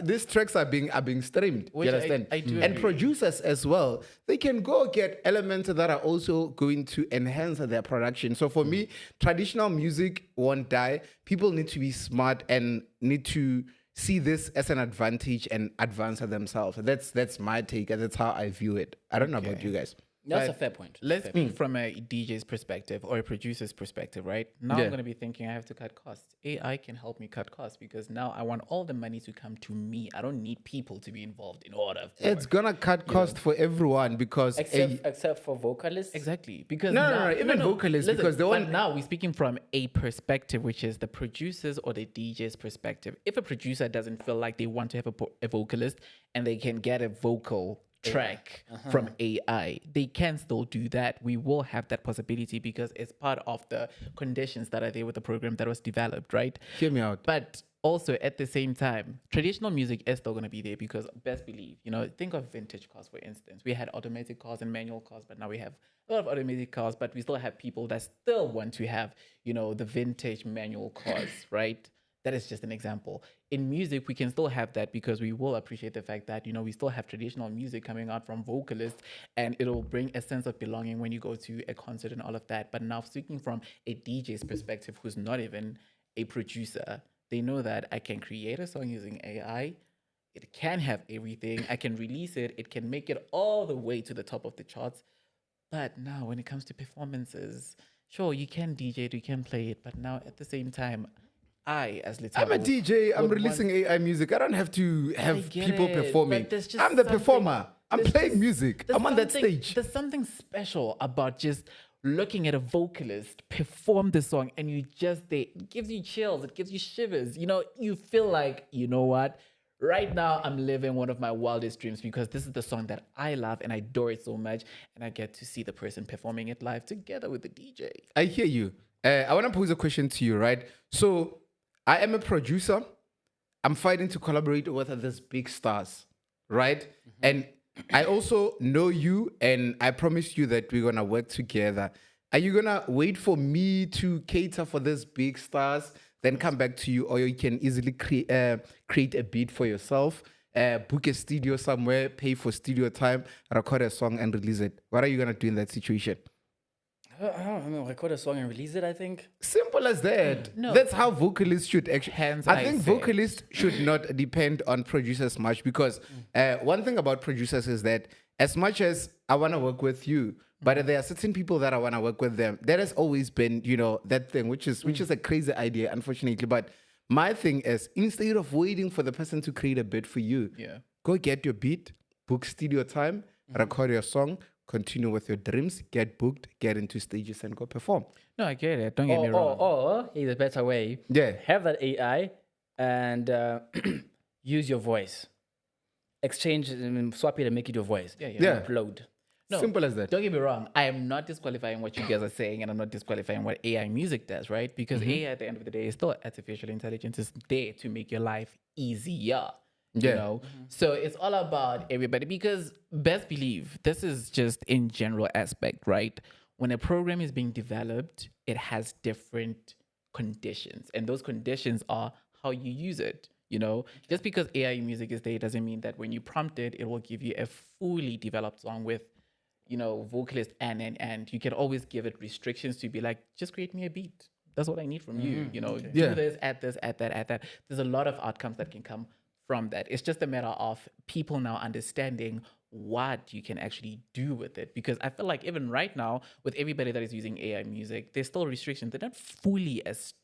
these tracks are being streamed. Which You understand? I do And agree. producers as well, they can go get elements that are also going to enhance their production. So for me, traditional music won't die. People need to be smart and need to see this as an advantage and advance themselves. That's my take, and that's how I view it. I don't know about you guys. That's But a fair point. Let's speak from a DJ's perspective or a producer's perspective, right? Now I'm Yeah. going to be thinking I have to cut costs. AI can help me cut costs because now I want all the money to come to me. I don't need people to be involved in order. It's gonna cut cost for everyone because Except for vocalists. Exactly. Because No, even vocalists, because they but want- now we're speaking from a perspective, which is the producer's or the DJ's perspective. If a producer doesn't feel like they want to have a vocalist and they can get a vocal track from AI, they can still do that. We will have that possibility because it's part of the conditions that are there with the program that was developed, right? Hear me out. But also at the same time, traditional music is still going to be there because best believe, think of vintage cars, for instance. We had automatic cars and manual cars, but now we have a lot of automated cars, but we still have people that still want to have, the vintage manual cars, right? That is just an example. In music, we can still have that because we will appreciate the fact that, we still have traditional music coming out from vocalists and it'll bring a sense of belonging when you go to a concert and all of that. But now speaking from a DJ's perspective, who's not even a producer, they know that I can create a song using AI, It can have everything. I can release it. It can make it all the way to the top of the charts. But now, when it comes to performances, sure, you can DJ it, you can play it. But now, at the same time, I, as I'm a Letabo, DJ. I'm would releasing AI music. I don't have to have get people it, performing. but there's just I'm the something- performer. I'm there's playing just- music. there's I'm on that something- stage. There's something special about just looking at a vocalist perform the song, and it gives you chills, it gives you shivers. You know, you feel like, you know what? Right now, I'm living one of my wildest dreams because this is the song that I love and I adore it so much, and I get to see the person performing it live together with the DJ. I hear you. I want to pose a question to you, right? So, I am a producer. I'm fighting to collaborate with these big stars, right? And I also know you, and I promise you that we're gonna work together. Are you gonna wait for me to cater for these big stars, then come back to you, or you can easily create a beat for yourself, book a studio somewhere, pay for studio time, record a song, and release it? What are you gonna do in that situation? I mean, record a song and release it, I think. Simple as that. No. That's how vocalists should actually. Hence I I think say. vocalists should not depend on producers much because one thing about producers is that as much as I want to work with you, but there are certain people that I want to work with them. That has always been, that thing, which is a crazy idea, unfortunately. But my thing is, instead of waiting for the person to create a beat for you, Yeah. go get your beat, book studio time, record your song, continue with your dreams, get booked, get into stages, and go perform. No, I get it. Don't get me wrong. Or here's a better way. Yeah. Have that AI and use your voice. Exchange, swap it and make it your voice. Yeah. Upload. No, Simple as that. Don't get me wrong. I am not disqualifying what you guys are saying, and I'm not disqualifying what AI music does, right? Because AI, at the end of the day, is still artificial intelligence. Is there to make your life easier. Yeah. You know? So it's all about everybody. Because best believe, this is just in general aspect, right? When a program is being developed, it has different conditions, and those conditions are how you use it. You know, just because AI music is there doesn't mean that when you prompt it, it will give you a fully developed song with, vocalist and. You can always give it restrictions to be like, just create me a beat. That's what I need from you. You know, Yeah. do this, add this, add that, add that. There's a lot of outcomes that can come from that. It's just a matter of people now understanding what you can actually do with it. Because I feel like even right now, with everybody that is using AI music, there's still restrictions. They're not fully as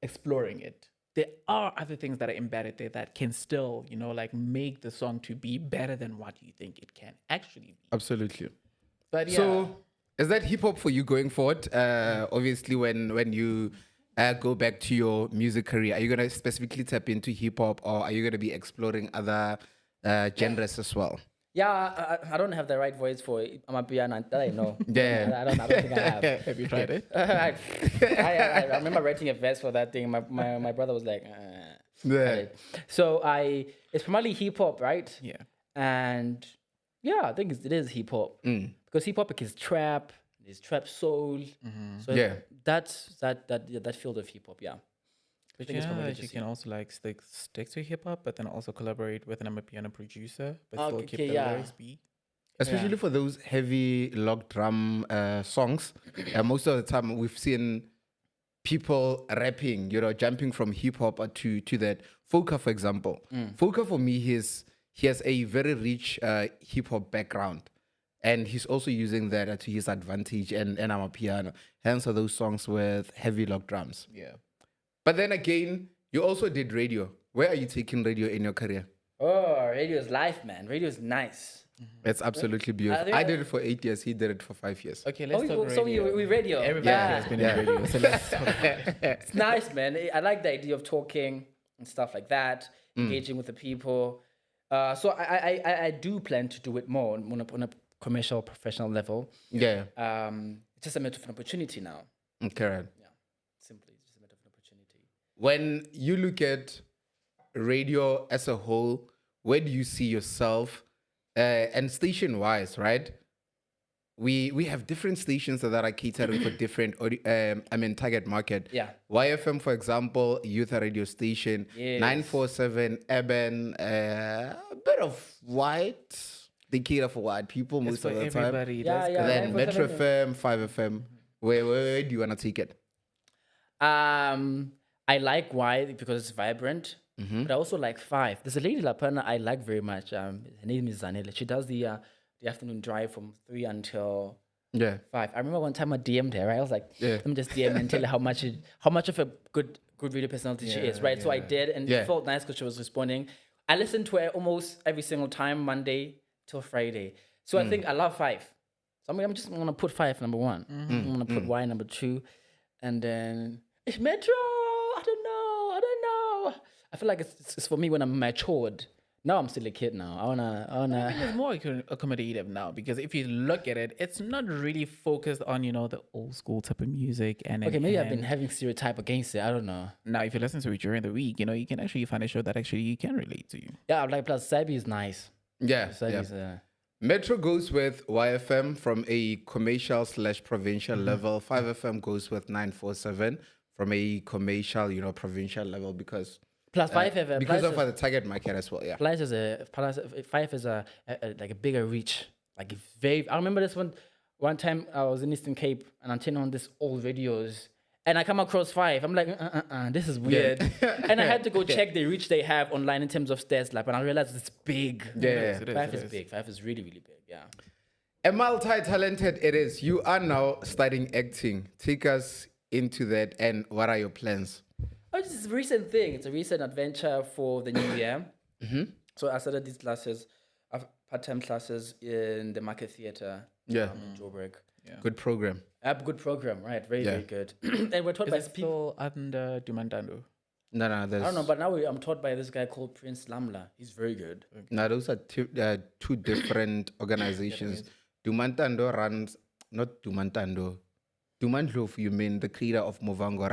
exploring it. There are other things that are embedded there that can still, make the song to be better than what you think it can actually be. Absolutely. But yeah, So, is that hip hop for you going forward? Obviously, when you go back to your music career, are you gonna specifically tap into hip hop, or are you gonna be exploring other genres as well? Yeah, I don't have the right voice for Amapiano that I know. Yeah. I don't think I have. have you tried it? I remember writing a verse for that thing. My brother was like, Yeah. So it's primarily hip hop, right? Yeah. And yeah, I think it is hip hop because hip hop is trap, it's trap soul. So Yeah. that's that field of hip hop. Yeah. But think it's you know probably that you just can also stick to hip hop, but then also collaborate with an piano producer, but still keep Okay, the yeah. lyrics beat. Especially for those heavy log drum songs. Most of the time, we've seen people rapping, jumping from hip hop to that. Folka, for example. Folka, for me, he has a very rich hip hop background. And he's also using that to his advantage and I'm a piano. Hence are those songs with heavy log drums. Yeah. But then again, you also did radio. Where are you taking radio in your career? Oh, radio is life, man. Radio is nice. It's absolutely beautiful. think I I- did it for 8 years. He did it for 5 years. Okay, let's talk So radio. we radio. Everybody Yeah. has been in radio, so let's talk about it. It's nice, man. I like the idea of talking and stuff like that, engaging with the people. So I do plan to do it more on a commercial, professional level. Yeah. It's just a matter of an opportunity now. Okay, right. Simply, it's just a matter of an opportunity. When you look at radio as a whole, where do you see yourself? And station-wise, right? We have different stations that are catering for different target market. Yeah. YFM, for example, youth radio station. Yes. 947 urban, a bit of white. They cater for white people most It's for of the time. everybody. Yeah, That's yeah. good. Then 947 Metro FM, 5FM. Where do you want to take it? I like why because it's vibrant. but I also like 5. There's a lady Lapana I like very much. Her name is Zanele. She does the afternoon drive from 3 until Yeah. 5. I remember one time I DM'd her. Right? I was like, Yeah. let me just DM her and tell her how much of a good radio personality she is. Right. So I did, and Yeah. it felt nice because she was responding. I listened to her almost every single time, Monday till Friday. So I think I love 5. So I'm just gonna put 5 number 1. I'm gonna put Y number 2, and then it's Metro. I don't know. I feel like it's for me when I'm matured. Now I'm still a kid now. I wanna. It's more accommodative now because if you look at it, it's not really focused on the old school type of music. And Okay, maybe I've been having stereotype against it. I don't know. now if you listen to it during the week, you can actually find a show that actually you can relate to. Yeah, like plus Sabi is nice. Yeah. Sabi's, Metro goes with YFM from a commercial/provincial level. 5FM goes with 947 from a commercial, provincial level because plus 5 because plus of the target market as well. Yeah. plus 5 is like a bigger reach. Like very. I remember this one time I was in Eastern Cape and I'm turning on this old videos. And I come across 5. I'm like, this is weird. And I had to go check the reach they have online in terms of stats. Like, and I realized it's big. Yeah. 5 is big. 5 is really, really big. Yeah. A multi-talented it is. You are now studying acting. Take us into that and what are your plans? Oh, this is a recent thing. It's a recent adventure for the new year. So I started these classes, part-time classes in the Market Theatre Yeah. in Joburg. Good program. Good program, right? Very, very good. And we're taught Is by it people. still under Dumandando? No, there's... I don't know, but now I'm taught by this guy called Prince Lamla. He's very good. No, those are two different organizations. Dumantando runs, not Dumantando. Dumandlof, you mean the creator of Movango,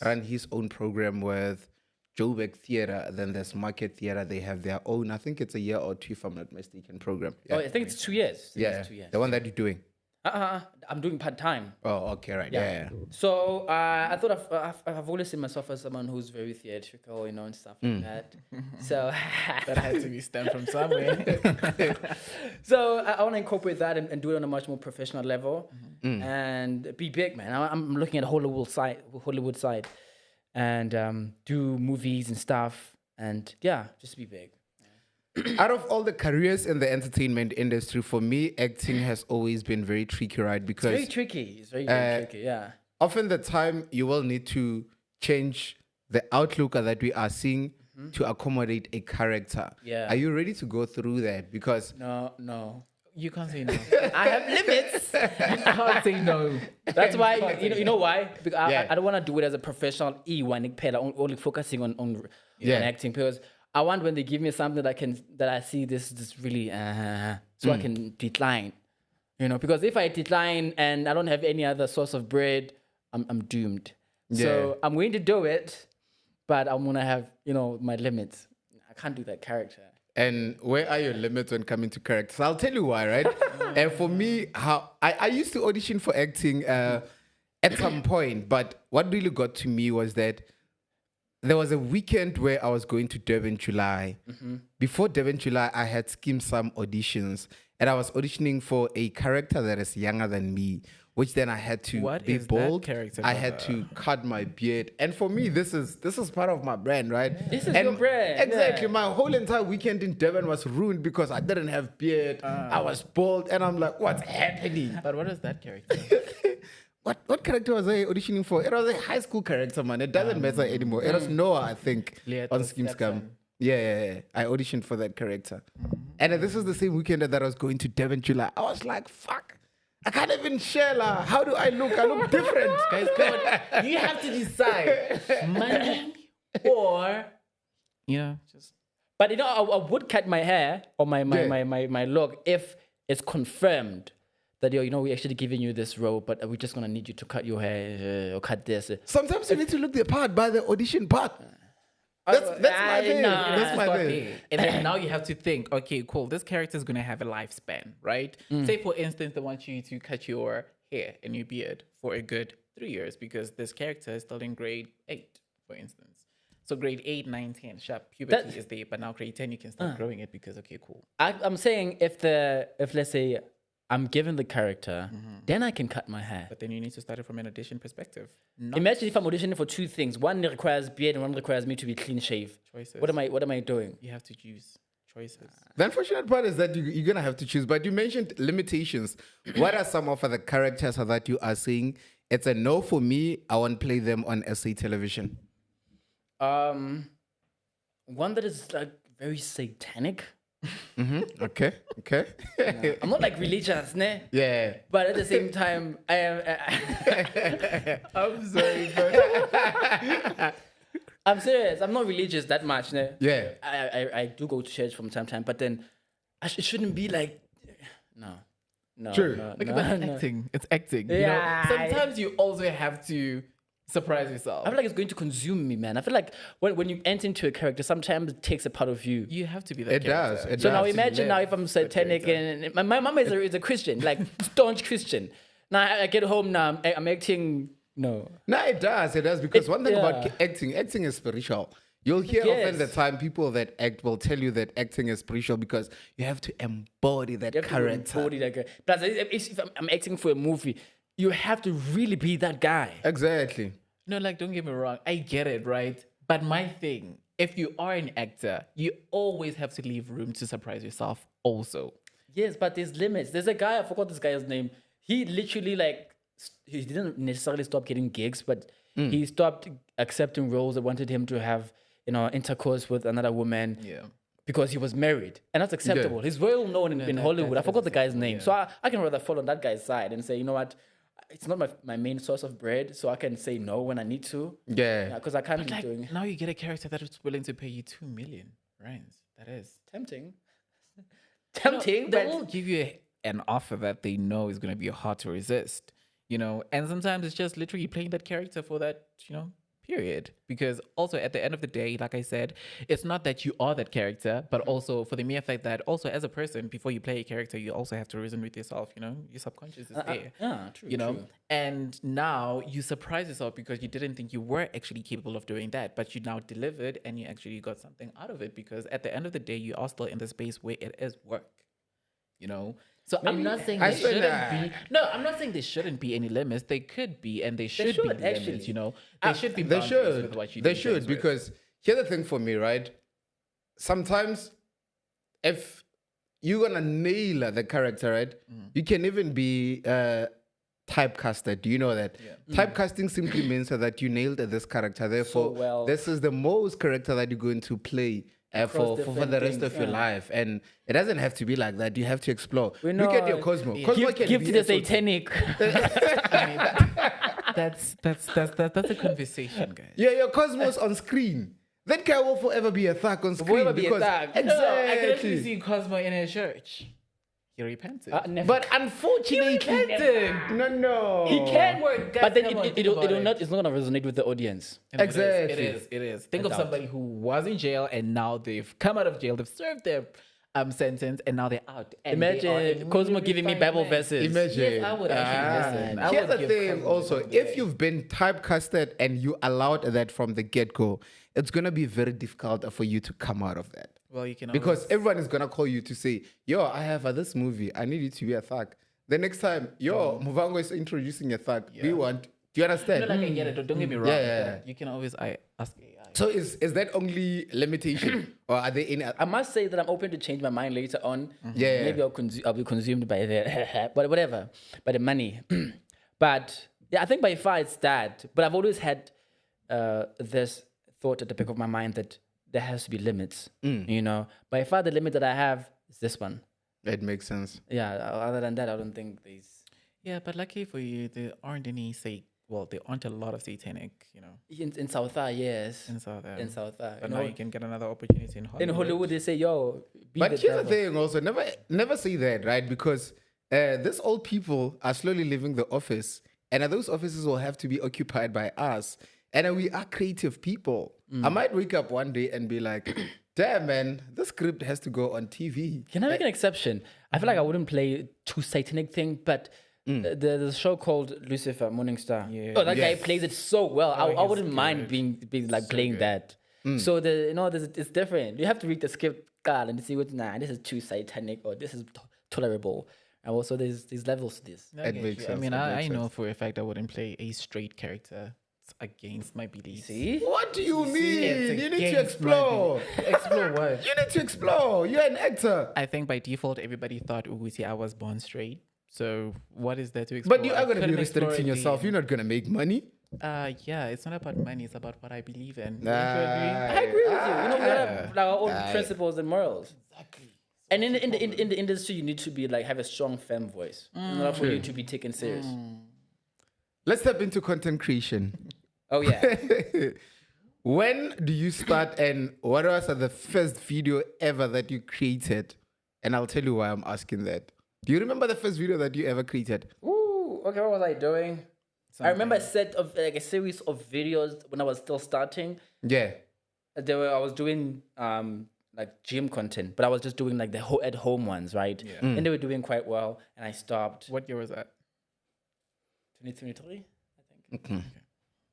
ran his own program with Joburg Theatre. Then there's Market Theatre. They have their own, I think it's a year or 2, if I'm not mistaken, program. Oh, I think it's 2 years. Yeah, It's 2 years. the one that you're doing. I'm doing part-time. Oh, okay, right. Yeah. So I thought I've always seen myself as someone who's very theatrical, and stuff like that. So That had to be stemmed from somewhere. so I want to incorporate that and do it on a much more professional level and be big, man. I'm looking at Hollywood side, and do movies and stuff, and just be big. Out of all the careers in the entertainment industry, for me, acting has always been very tricky, right? Because Very tricky. It's very, very tricky. Yeah. often the time you will need to change the outlook that we are seeing to accommodate a character. Yeah. Are you ready to go through that? Because No. You can't say no. I have limits. You can't say no. That's why you know why? Because Yeah. I don't want to do it as a professional only focusing on Yeah. acting, because I want when they give me something that I see this really so I can decline. Because if I decline and I don't have any other source of bread, I'm doomed. So I'm going to do it, but I'm gonna have my limits. I can't do that character. And where are your limits when coming to characters? I'll tell you why, right? And for me, how I used to audition for acting at some point, but what really got to me was that there was a weekend where I was going to Durban July. Before Durban July, I had skimmed some auditions, and I was auditioning for a character that is younger than me, which then I had to What be is that bold. character, I had to cut my beard, and for me, this is part of my brand, right? This is your brand, Exactly. yeah. My whole entire weekend in Durban was ruined because I didn't have beard. I was bald, and I'm like, what's happening? But what is that character? What character was I auditioning for? It was a high school character, man. It doesn't matter anymore. It was Noah, I think, on Leo's Scheme Scam. stepson. Yeah. I auditioned for that character. And this is the same weekend that I was going to Devon July. I was like, fuck. I can't even share la. How do I look? I look different. Guys, come on. You have to decide money or, just. But I would cut my hair or my look if it's confirmed that we're actually giving you this role, but we're just gonna need you to cut your hair or cut this. Sometimes you need to look the part by the audition part. That's my thing. That's my thing. And then now you have to think, okay, cool, this character is going to have a lifespan, right? Say, for instance, they want you to cut your hair and your beard for a good 3 years because this character is still in grade 8, for instance. So grade 8, 9, 10, sharp, puberty is there, but now grade 10, you can start growing it because, okay, cool. I'm saying if let's say I'm given the character, then I can cut my hair. But then you need to start it from an audition perspective. Imagine if I'm auditioning for two things. One requires beard and one requires me to be clean shaved. Choices. What am I doing? You have to choose choices. The unfortunate part is that you're going to have to choose. But you mentioned limitations. What are some of the characters that you are saying? It's a no for me. I won't play them on SA television. One that is like very satanic. Okay. I'm not like religious, ne? Yeah. But at the same time, I am. I'm sorry, but I'm serious. I'm not religious that much, ne? yeah. I do go to church from time to time, but then it shouldn't be like. No. True. No, Look no, at no. acting. It's acting. Yeah. You know, sometimes you also have to surprise yourself. I feel like it's going to consume me, man. I feel like when you enter into a character, sometimes it takes a part of you. You have to be that It does. character. It So does. now to imagine live now if I'm satanic character. and my mom is a Christian, like staunch Christian. Now I get home now, I'm acting. No. No, it does. It does. Because one thing about yeah. acting is spiritual. You'll hear often the time people that act will tell you that acting is spiritual because you have to embody that You have to character. embody that guy. Plus, if I'm acting for a movie, you have to really be that guy. Exactly. No, like, don't get me wrong. I get it, right? But my thing, if you are an actor, you always have to leave room to surprise yourself also. Yes, but there's limits. There's a guy, I forgot this guy's name. He literally he didn't necessarily stop getting gigs, but he stopped accepting roles that wanted him to have, intercourse with another woman. Yeah. Because he was married. And that's acceptable. He's well known in Hollywood. I forgot the guy's name. So I can rather fall on that guy's side and say, you know what? It's not my main source of bread, so I can say no when I need to. Yeah. Because I can't be Like, doing now you get a character that is willing to pay you 2 million rands. That is. tempting. They but will give you an offer that they know is going to be hard to resist, and sometimes it's just literally playing that character for that, period. Because also at the end of the day, like I said, it's not that you are that character, but also for the mere fact that also as a person, before you play a character, you also have to reason with yourself, your subconscious is there. yeah, true. True. And now you surprise yourself because you didn't think you were actually capable of doing that, but you now delivered and you actually got something out of it, because at the end of the day, you are still in the space where it is work, So I'm not saying I there said shouldn't that. be. No, I'm not saying there shouldn't be any limits. They could be, and they should be should, limits. actually. They should be. They boundaries should. With what you They do should, things with. because here's the thing for me, right? Sometimes if you're gonna nail the character, right, you can even be typecasted. Do you know that? Typecasting simply means that you nailed this character. Therefore, well. this is the most character that you're going to play for different the rest things, of your yeah. life. And it doesn't have to be like that. You have to explore. We Look at know- your Cosmo. Cosmo can Give be to the a sort- satanic. That's a conversation, guys. Yeah, your Cosmos on screen. That guy will forever be a thug on screen. forever be a because thug. No, I can actually Exactly. see Cosmo in a church. He repented. Never. But unfortunately, no. he can work. Guys, But then come on, think it'll about it. not. It's not gonna resonate with the audience. And Exactly. It is. Think of doubt. somebody who was in jail and now they've come out of jail. They've served their sentence and now they're out. And they are Imagine a Cosmo really giving me fine Bible man. verses. Imagine. Yes, I would actually listen. I Here's would the give thing Cosmo also, the if you've been typecasted and you allowed that from the get-go, it's going to be very difficult for you to come out of that. Well, you can Because always, everyone is going to call you to say, yo, I have this movie. I need you to be a thug. The next time, yo, Muvango is introducing a thug. Do you want? Do you understand? no, like I get it. Don't get me wrong. Yeah. You can always ask AI. So is that only limitation? Or are there any I must say that I'm open to change my mind later on. Yeah. Maybe I'll be consumed by the but whatever, by the money. But yeah, I think by far it's that. But I've always had this thought at the back of my mind that there has to be limits. By far the limit that I have is this one. It makes sense. Yeah. Other than that, I don't think there's. Yeah, but luckily for you, there aren't there aren't a lot of satanic, In South yes. in South In South But now you can get another opportunity in Hollywood. in Hollywood, they say, yo, be But the here's the devil. thing also, never say that, right? Because these old people are slowly leaving the office, and those offices will have to be occupied by us. And we are creative people. I might wake up one day and be like, damn, man, this script has to go on TV. Can I make an exception? I feel like I wouldn't play too satanic thing, but the show called Lucifer Morningstar. Yeah. Oh, that guy Yes. plays it so well. I he's wouldn't mind being like playing good. that. So it's different. You have to read the script, God, and see what this is too satanic or this is tolerable. And also, there's levels to this. I It get makes you. sense, I mean, it I makes know sense. for a fact I wouldn't play a straight character. It's against my beliefs. See? What do you mean? It's You need to against my explore. Explore what? You need to explore. You're an actor. I think by default, everybody thought Uguti I was born straight. So what is there to explore? But you I are going to be couldn't explore restricting it yourself. then. You're not going to make money. Yeah, it's not about money. It's about what I believe in. Nah. Don't you agree? I agree with you. You know, we have like, our own Aye. principles and morals. Exactly. And in the industry, you need to be like have a strong femme voice in order for you to be taken serious. Let's step into content creation. Oh yeah. When do you start and what was the first video ever that you created? And I'll tell you why I'm asking that. Do you remember the first video that you ever created? Ooh. Okay. What was I doing? I remember a set of like a series of videos when I was still starting. Yeah. I was doing like gym content, but I was just doing like the at home ones, right? Yeah. And they were doing quite well, and I stopped. What year was that? 2023, I think.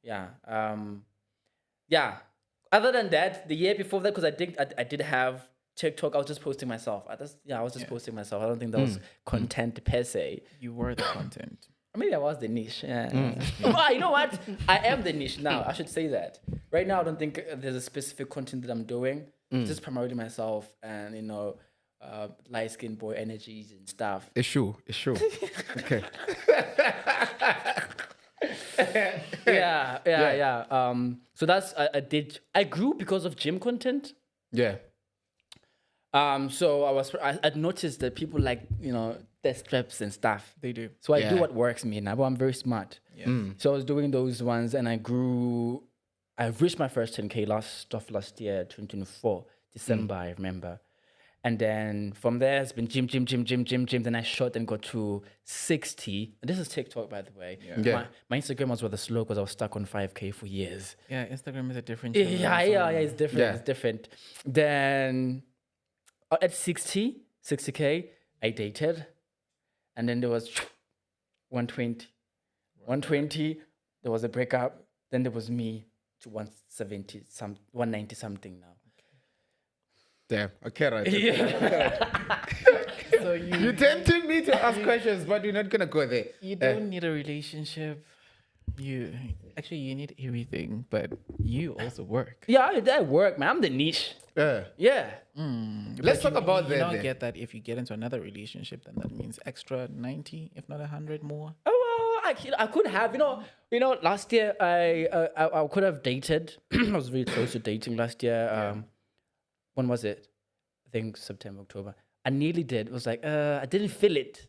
Yeah. Yeah. Other than that, the year before that, because I did have TikTok, I was just posting myself. I was just posting myself. I don't think that was content per se. You were the content. Maybe I was the niche. Yeah. Well, you know what? I am the niche now. I should say that. Right now, I don't think there's a specific content that I'm doing. Just primarily myself and, light-skinned boy energies and stuff. It's true. Okay. Yeah. So that's, I grew because of gym content. Yeah. So I noticed that people like, their straps and stuff. They do. So I Yeah. do what works me now, but I'm very smart. Yeah. So I was doing those ones and I reached my first 10K last year, 2024, December, I remember. And then from there, it's been gym. Then I shot and got to 60. And this is TikTok, by the way. Yeah. My Instagram was rather slow because I was stuck on 5K for years. Yeah, Instagram is a different. Yeah, it's different. Yeah. It's different. Then at 60K, I dated. And then there was 120. 120, there was a breakup. Then there was me to 190 something now. Damn. Okay, right. So you You're tempting me to ask questions, but you're not gonna go there. you don't need a relationship. You need everything, but you also work. Yeah, I work, man. I'm the niche. Yeah. Let's talk about You that. don't then. get that if you get into another relationship, then that means extra 90, if not 100 more. Oh, well, I could have, last year I could have dated. I was really close to dating last year. When was it? I think September, October. I nearly did. It was like, I didn't feel it.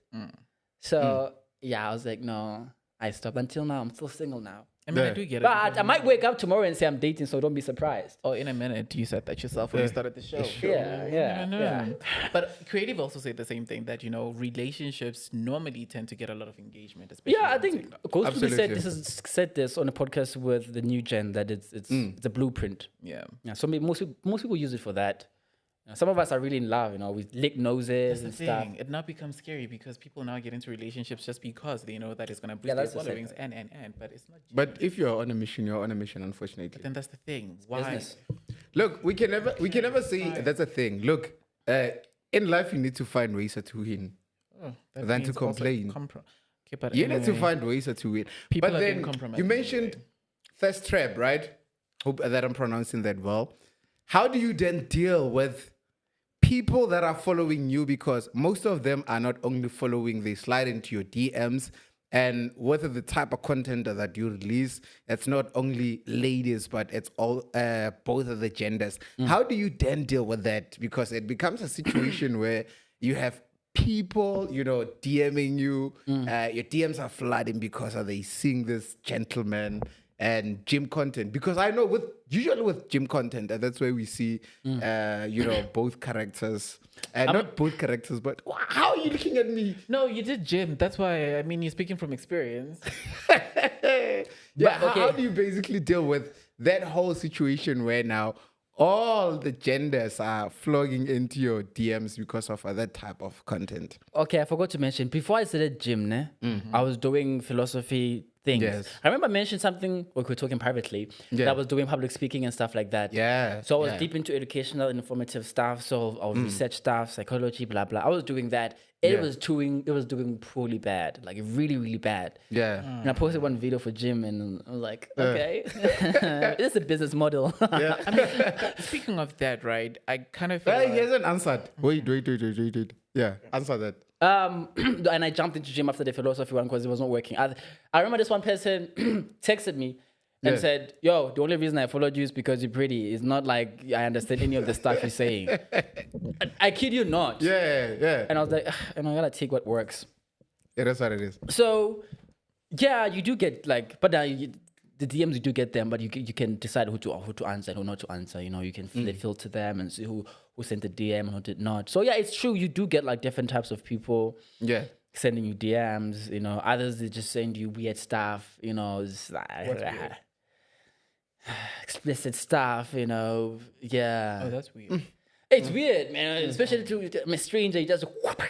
So, yeah, I was like, no, I stopped. Until now, I'm still single now. I mean, Yeah. I do get it. But because I might wake up tomorrow and say I'm dating, so don't be surprised. Oh, in a minute, you said that yourself when you started the show. Yeah. But Creative also said the same thing that, relationships normally tend to get a lot of engagement. Especially Yeah, I on think TikTok. Ghost Absolutely. said this on a podcast with the new gen that it's a blueprint. Yeah. Yeah, so most people use it for that. Some of us are really in love, we lick noses That's the and stuff. thing. It now becomes scary because people now get into relationships just because they know that it's going to boost Yeah, their that's the same followings thing. and. But it's not. But if you're on a mission, you're on a mission, unfortunately. Then that's the thing. Why? Business. Look, we can never say that's a thing. Look, in life you need to find ways to win. That Than to means also complain. Okay, but You need to anyway, find ways to win. People But are being then compromised you anyway. mentioned thirst trap, right? Hope that I'm pronouncing that well. How do you then deal with people that are following you? Because most of them are not only following, they slide into your DMs. And whether the type of content that you release, it's not only ladies, but it's all both of the genders. How do you then deal with that? Because it becomes a situation where you have people, DMing you. Your DMs are flooding because they seeing this gentleman and gym content. Because I know usually with gym content, and that's where we see, both characters. Not both characters, but how are you looking at me? No, you did gym. That's why, you're speaking from experience. Yeah, But, okay. how do you basically deal with that whole situation where now all the genders are flogging into your DMs because of that type of content? Okay, I forgot to mention, before I started gym, I was doing philosophy things. Yes. I remember I mentioned something when we were talking privately that I was doing public speaking and stuff like that. Yeah. So I was yeah. deep into educational and informative stuff. So I was research stuff, psychology, blah blah. I was doing that. It Yeah. was doing poorly bad, like really, really bad. Yeah. And I posted one video for gym, and I was like, okay, this is a business model. Yeah. I mean, speaking of that, right? I kind of feel Hey, he like, hasn't answered. Wait. Yeah, answer that. And I jumped into gym after the philosophy one because it was not working. I remember this one person texted me and Yeah. said, "Yo, the only reason I followed you is because you're pretty. It's not like I understand any of the stuff you're saying." I kid you not. Yeah. And I was like, "Ugh, and I gotta take what works." Yeah, that's what it is. So, yeah, you do get like, but the DMs you do get them, but you can decide who to answer and who not to answer. You know, you can filter them and see who sent the DM and who did not. So yeah, it's true. You do get like different types of people Yeah. sending you DMs. You know, others they just send you weird stuff. You know, it's like, explicit stuff. You know, yeah. oh, that's weird. It's weird, man. Especially to a stranger. You just whoop.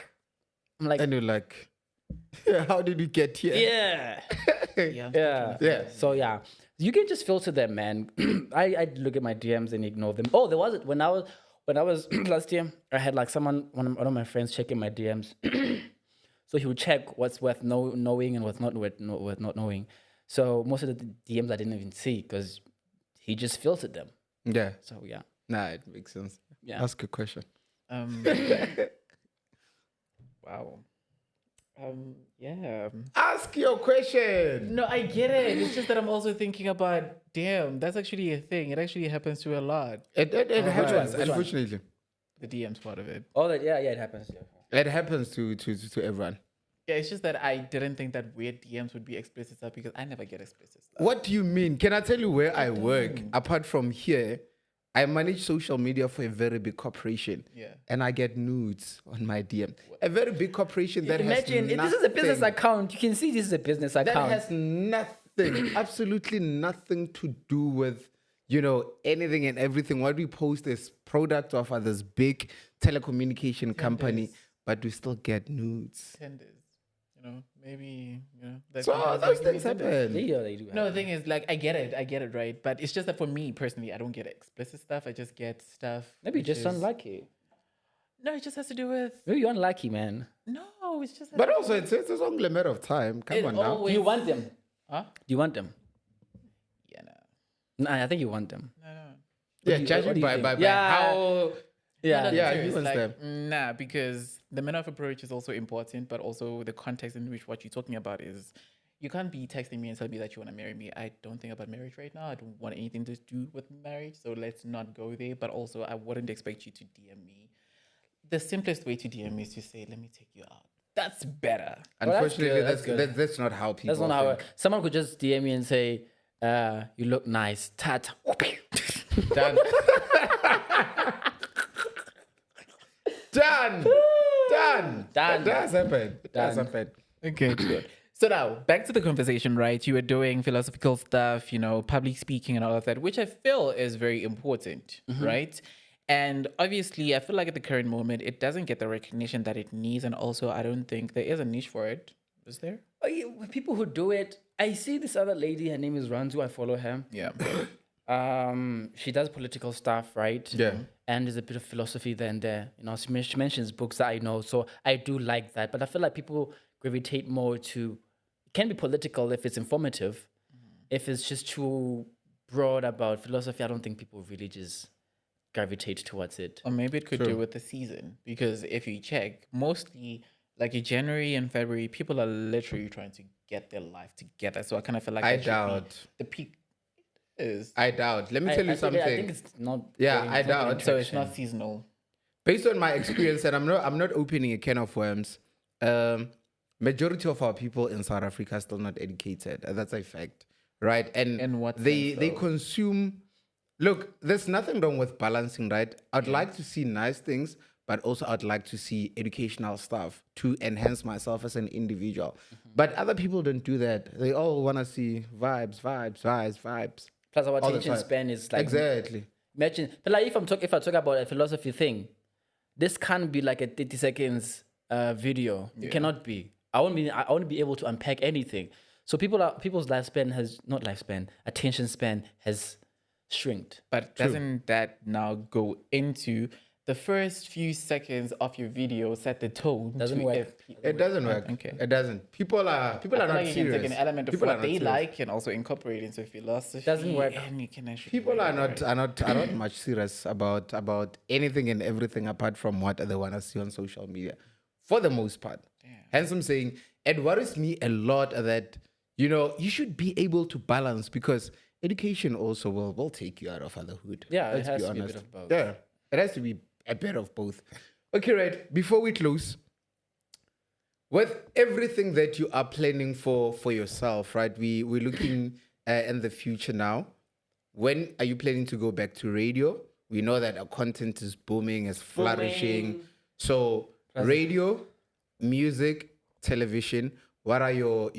I'm like, And you're like, how did you get here? yeah. Yeah. Yeah. So yeah, you can just filter them, man. I look at my DMs and ignore them. Oh, there was it when I was last year. I had like one of my friends checking my DMs. So he would check what's worth knowing and what's not worth not knowing. So most of the DMs I didn't even see because he just filtered them. Yeah. So yeah, Nah, it makes sense. Yeah. Ask a question. Wow. Yeah. Ask your question. No, I get it. It's just that I'm also thinking about, damn, that's actually a thing. It actually happens to a lot. It happens, Which one? unfortunately. The DMs part of it. oh yeah, it happens. Yeah. It happens to everyone. Yeah, it's just that I didn't think that weird DMs would be explicit stuff because I never get explicit stuff. What do you mean? Can I tell you where I work? Apart from here, I manage social media for a very big corporation. Yeah. And I get nudes on my DM. A very big corporation that Imagine has if this is a business nothing- account. You can see this is a business that account. has nothing, absolutely nothing to do with, you know, anything and everything. What we post is product of this big telecommunication company, but we still get nudes. Tenders. You know, maybe, you know. That So sometimes those maybe things tenders. happen. Yeah, they do. No, the thing is, like, I get it, right? But it's just that for me personally, I don't get explicit stuff. I just get stuff. Maybe which just is- unlucky. No, it just has to do with. Maybe you're unlucky, man. No, it's just. But also, it's only a matter of time. Come It on now. Do always- you want them? Huh? Do you want them? Yeah, no. Nah, I think you want them. No. Yeah, do you- what judging do you by think? how. Yeah. No, Yeah, serious, he wants like, nah, because the manner of approach is also important, but also the context in which what you're talking about is. You can't be texting me and tell me that you want to marry me. I don't think about marriage right now. I don't want anything to do with marriage, so let's not go there. But also, I wouldn't expect you to DM me. The simplest way to DM me is to say, "Let me take you out." That's better. Unfortunately, good, that's good. that's not how people. That's not how. think. Someone could just DM me and say, "You look nice." Tat. Done. Done. Done. Done. That's happened. That's Done. happened. Okay, good. So now, back to the conversation, right? You were doing philosophical stuff, you know, public speaking and all of that, which I feel is very important, right? And obviously, I feel like at the current moment, it doesn't get the recognition that it needs. And also, I don't think there is a niche for it. Is there? Oh, yeah, people who do it. I see this other lady. Her name is Ranzu. I follow her. Yeah. She does political stuff, right? Yeah. And there's a bit of philosophy there and there. You know, she mentions books that I know, so I do like that. But I feel like people gravitate more to. It can be political if it's informative. If it's just too broad about philosophy, I don't think people really just gravitate towards it. Or maybe it could True. do with the season. Because if you check, mostly like in January and February, people are literally trying to get their life together. So I kind of feel like I that should be doubt. the peak is. I doubt. Let me tell you I something. think it's not. Yeah, getting- I it's not getting doubt. So it's traction. not seasonal. Based on my experience, and I'm not opening a can of worms. Majority of our people in South Africa are still not educated. That's a fact, right? And In what they sense, they though? consume. Look, there's nothing wrong with balancing, right? I'd like to see nice things, but also I'd like to see educational stuff to enhance myself as an individual. But other people don't do that. They all want to see vibes. Plus, our all the attention time. span is like Exactly. Imagine, but like if I talk about a philosophy thing, this can't be like a 30 seconds video. It cannot be. I won't be able to unpack anything. So people's lifespan has not lifespan, attention span has shrinked. But doesn't that now go into the first few seconds of your video set the tone? Doesn't to work. if- It doesn't work. Okay. It doesn't. People are I feel not like you can serious. take an element of People are what not they serious. like and also incorporate into philosophy. Doesn't work. And you can actually People work are it, not right? are not much serious about anything and everything apart from what they want to see on social media, for the most part. Hence, I'm saying it worries me a lot that you should be able to balance, because education also will take you out of fatherhood. Yeah, it Let's has be to be a honest. bit of both. Yeah, it has to be a bit of both. Okay, right. Before we close, with everything that you are planning for yourself, right? We're looking in the future now. When are you planning to go back to radio? We know that our content is booming, is flourishing. So radio, music, television. What are your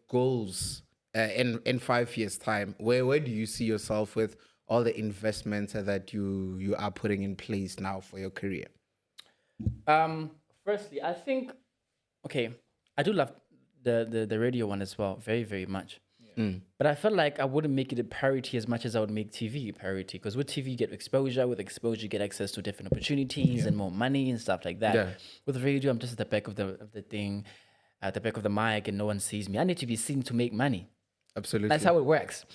goals in 5 years' time? Where do you see yourself with all the investments that you are putting in place now for your career? Firstly, I think okay, I do love the radio one as well, very, very much. But I felt like I wouldn't make it a priority as much as I would make TV a priority. Because with TV, you get exposure. With exposure, you get access to different opportunities and more money and stuff like that. Yeah. With radio, I'm just at the back of the thing, at the back of the mic, and no one sees me. I need to be seen to make money. Absolutely. That's how it works.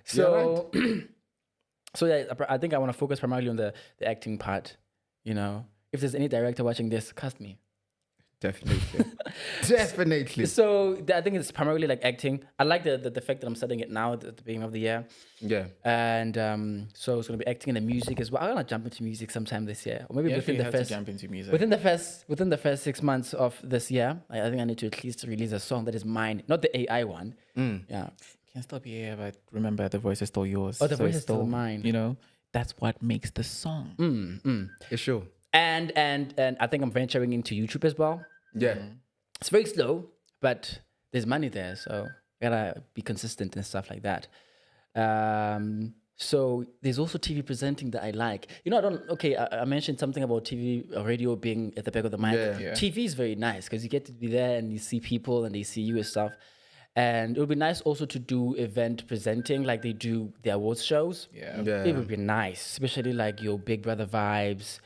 So, so yeah, I think I want to focus primarily on the acting part. If there's any director watching this, cast me. Definitely. Definitely. So I think it's primarily like acting. I like the fact that I'm studying it now at the beginning of the year. Yeah. And so it's gonna be acting and the music as well. I'm gonna jump into music sometime this year, or maybe You within actually the have first to jump into music. within the first 6 months of this year. I think I need to at least release a song that is mine, not the AI one. Yeah. Can still be here, but remember the voice is still yours. Oh, the voice it's is still mine. That's what makes the song. Yeah, sure. And I think I'm venturing into YouTube as well. Yeah. It's very slow, but there's money there, so gotta be consistent and stuff like that. So there's also TV presenting that I like. I mentioned something about TV or radio being at the back of the mic. Yeah. TV is very nice because you get to be there and you see people and they see you and stuff. And it would be nice also to do event presenting like they do the awards shows. Yeah. It would be nice, especially like your Big Brother vibes,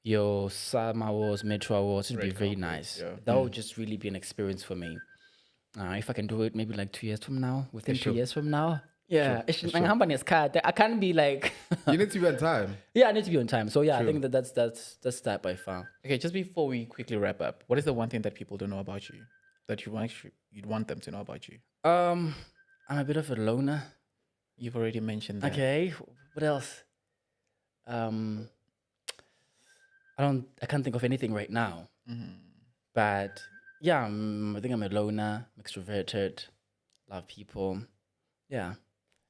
your Summer Awards, Metro Awards. It would be very nice. yeah. That would just really be an experience for me. If I can do it maybe like 2 years from now, within 2 years from now. Yeah, I can't be like. You need to be on time. Yeah, I need to be on time. So yeah, I think that's that by far. Okay, just before we quickly wrap up, what is the one thing that people don't know about you that you'd want them to know about you? I'm a bit of a loner. You've already mentioned that. Okay, what else? I can't think of anything right now. But yeah, I think I'm a loner, extroverted, love people. Yeah,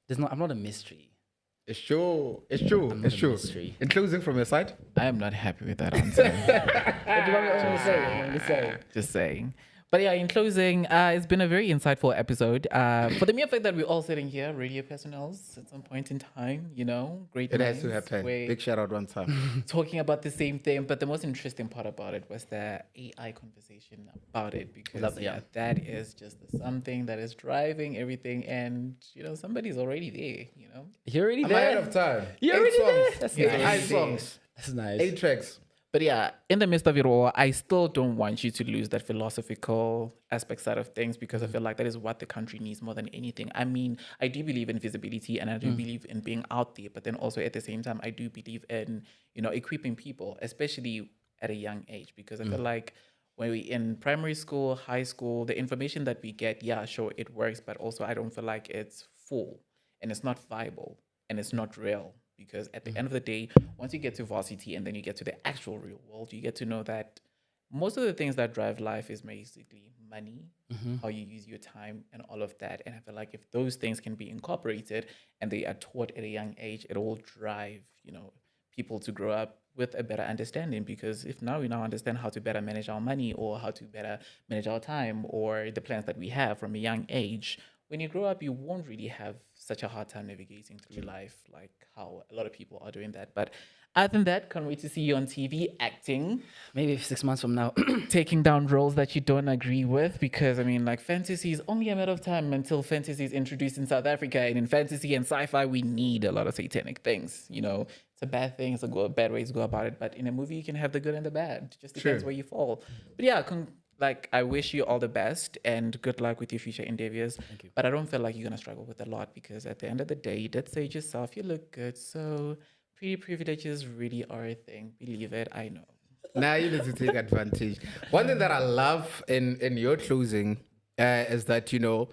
I'm not a mystery. It's true. It's true. I'm It's not a true. mystery. In closing from your side? I am not happy with that answer. What do you want me to say? What do you want me to say? Just saying. But yeah, in closing, it's been a very insightful episode. For the mere fact that we're all sitting here, radio personnels, at some point in time, great It has to minds, happen. we're Big shout out one time. talking about the same thing. But the most interesting part about it was the AI conversation about it, because that is just something that is driving everything, and somebody's already there. You're already I'm there. ahead of time. You're 8 already there. songs. That's Yeah, nice. 8 songs. That's nice. 8 tracks. But yeah, in the midst of it all, I still don't want you to lose that philosophical aspect side of things, because I feel like that is what the country needs more than anything. I mean, I do believe in visibility and I do believe in being out there, but then also at the same time, I do believe in, equipping people, especially at a young age, because I feel like when we're in primary school, high school, the information that we get, yeah, sure, it works, but also I don't feel like it's full and it's not viable and it's not real. Because at the end of the day, once you get to varsity and then you get to the actual real world, you get to know that most of the things that drive life is basically money, how you use your time and all of that. And I feel like if those things can be incorporated and they are taught at a young age, it will drive, people to grow up with a better understanding. Because if now we understand how to better manage our money or how to better manage our time or the plans that we have from a young age, when you grow up, you won't really have such a hard time navigating through life like how a lot of people are doing that. But Other than that, can't wait to see you on TV acting, Maybe 6 months from now. taking down roles that you don't agree with. Because I mean, like fantasy is only a matter of time until fantasy is introduced in South Africa. And in fantasy and sci-fi, we need a lot of satanic things. You know, it's a bad thing. It's a bad way to go about it. But in a movie, you can have the good and the bad. It just depends Sure. where you fall. But yeah, like I wish you all the best and good luck with your future endeavors. Thank you. But I don't feel like you're gonna struggle with a lot because at the end of the day, you did say it yourself, you look good. So pretty privileges really are a thing. Believe it, I know. Now you need to take advantage. One thing that I love in your closing is that, you know,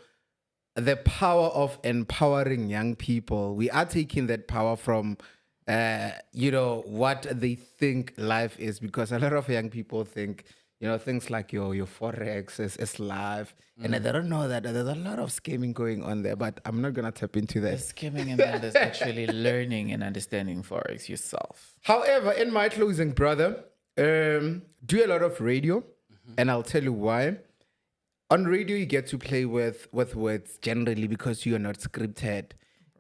the power of empowering young people. We are taking that power from, you know, what they think life is, because a lot of young people think, you know, things like your Forex is live. And they don't know that there's a lot of scamming going on there, but I'm not going to tap into The that. skimming and then there's actually learning and understanding Forex yourself. However, in my closing, brother, do a lot of radio, and I'll tell you why. On radio, you get to play with words generally because you are not scripted,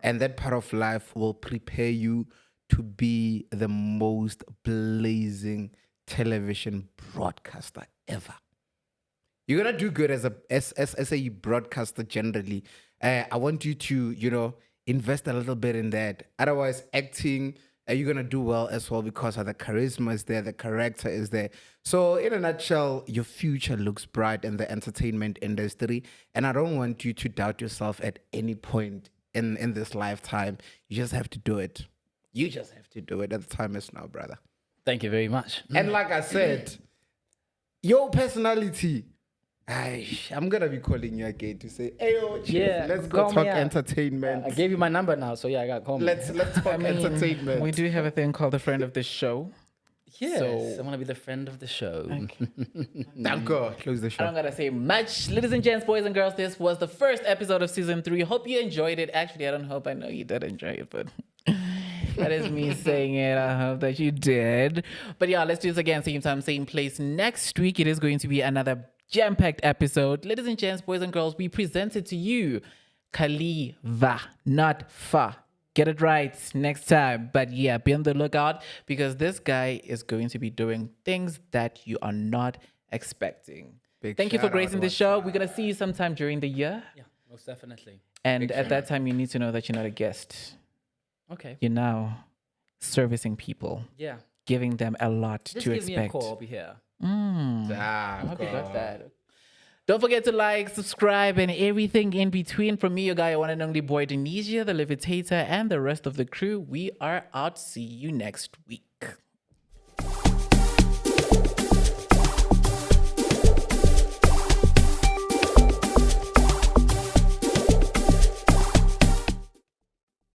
and that part of life will prepare you to be the most blazing television broadcaster ever. You're gonna do good as a broadcaster generally. I want you to, you know, invest a little bit in that. Otherwise, acting, you're gonna do well as well because of the charisma is there, the character is there. So, in a nutshell, your future looks bright in the entertainment industry, and I don't want you to doubt yourself at any point in this lifetime. You just have to do it. You just have to do it. And the time is now, brother. Thank you very much. And like I said, your personality. I'm gonna be calling you again to say, "Hey, yo, chief, Yeah, let's go call talk me out. entertainment. I gave you my number now, so yeah, I got call me. Let's talk I mean, entertainment." we do have a thing called the friend of the show. Yes, So- I want to be the friend of the show. Danko, close the I show. don't gotta say much. Ladies and gents, boys and girls, this was the first episode of season 3. Hope you enjoyed it. Actually, I don't hope, I know you did enjoy it, but that is me saying it. I hope that you did. But yeah, let's do this again, same time, same place. Next week, it is going to be another jam-packed episode. Ladies and gents, boys and girls, we presented to you Caliva, not Fa. Get it right next time. But yeah, be on the lookout because this guy is going to be doing things that you are not expecting. Big Thank you for shout out, gracing the what's show. We're going to see you sometime during the year. Yeah, most definitely. And at that time, you need to know that you're not a guest. Okay. You're now servicing people, Yeah. giving them a lot Just to give me a expect. call. I'll be here. I hope you got that. Don't forget to like, subscribe, and everything in between. From me, your guy, one and only boy, Denesia, the Levitator, and the rest of the crew. We are out. See you next week.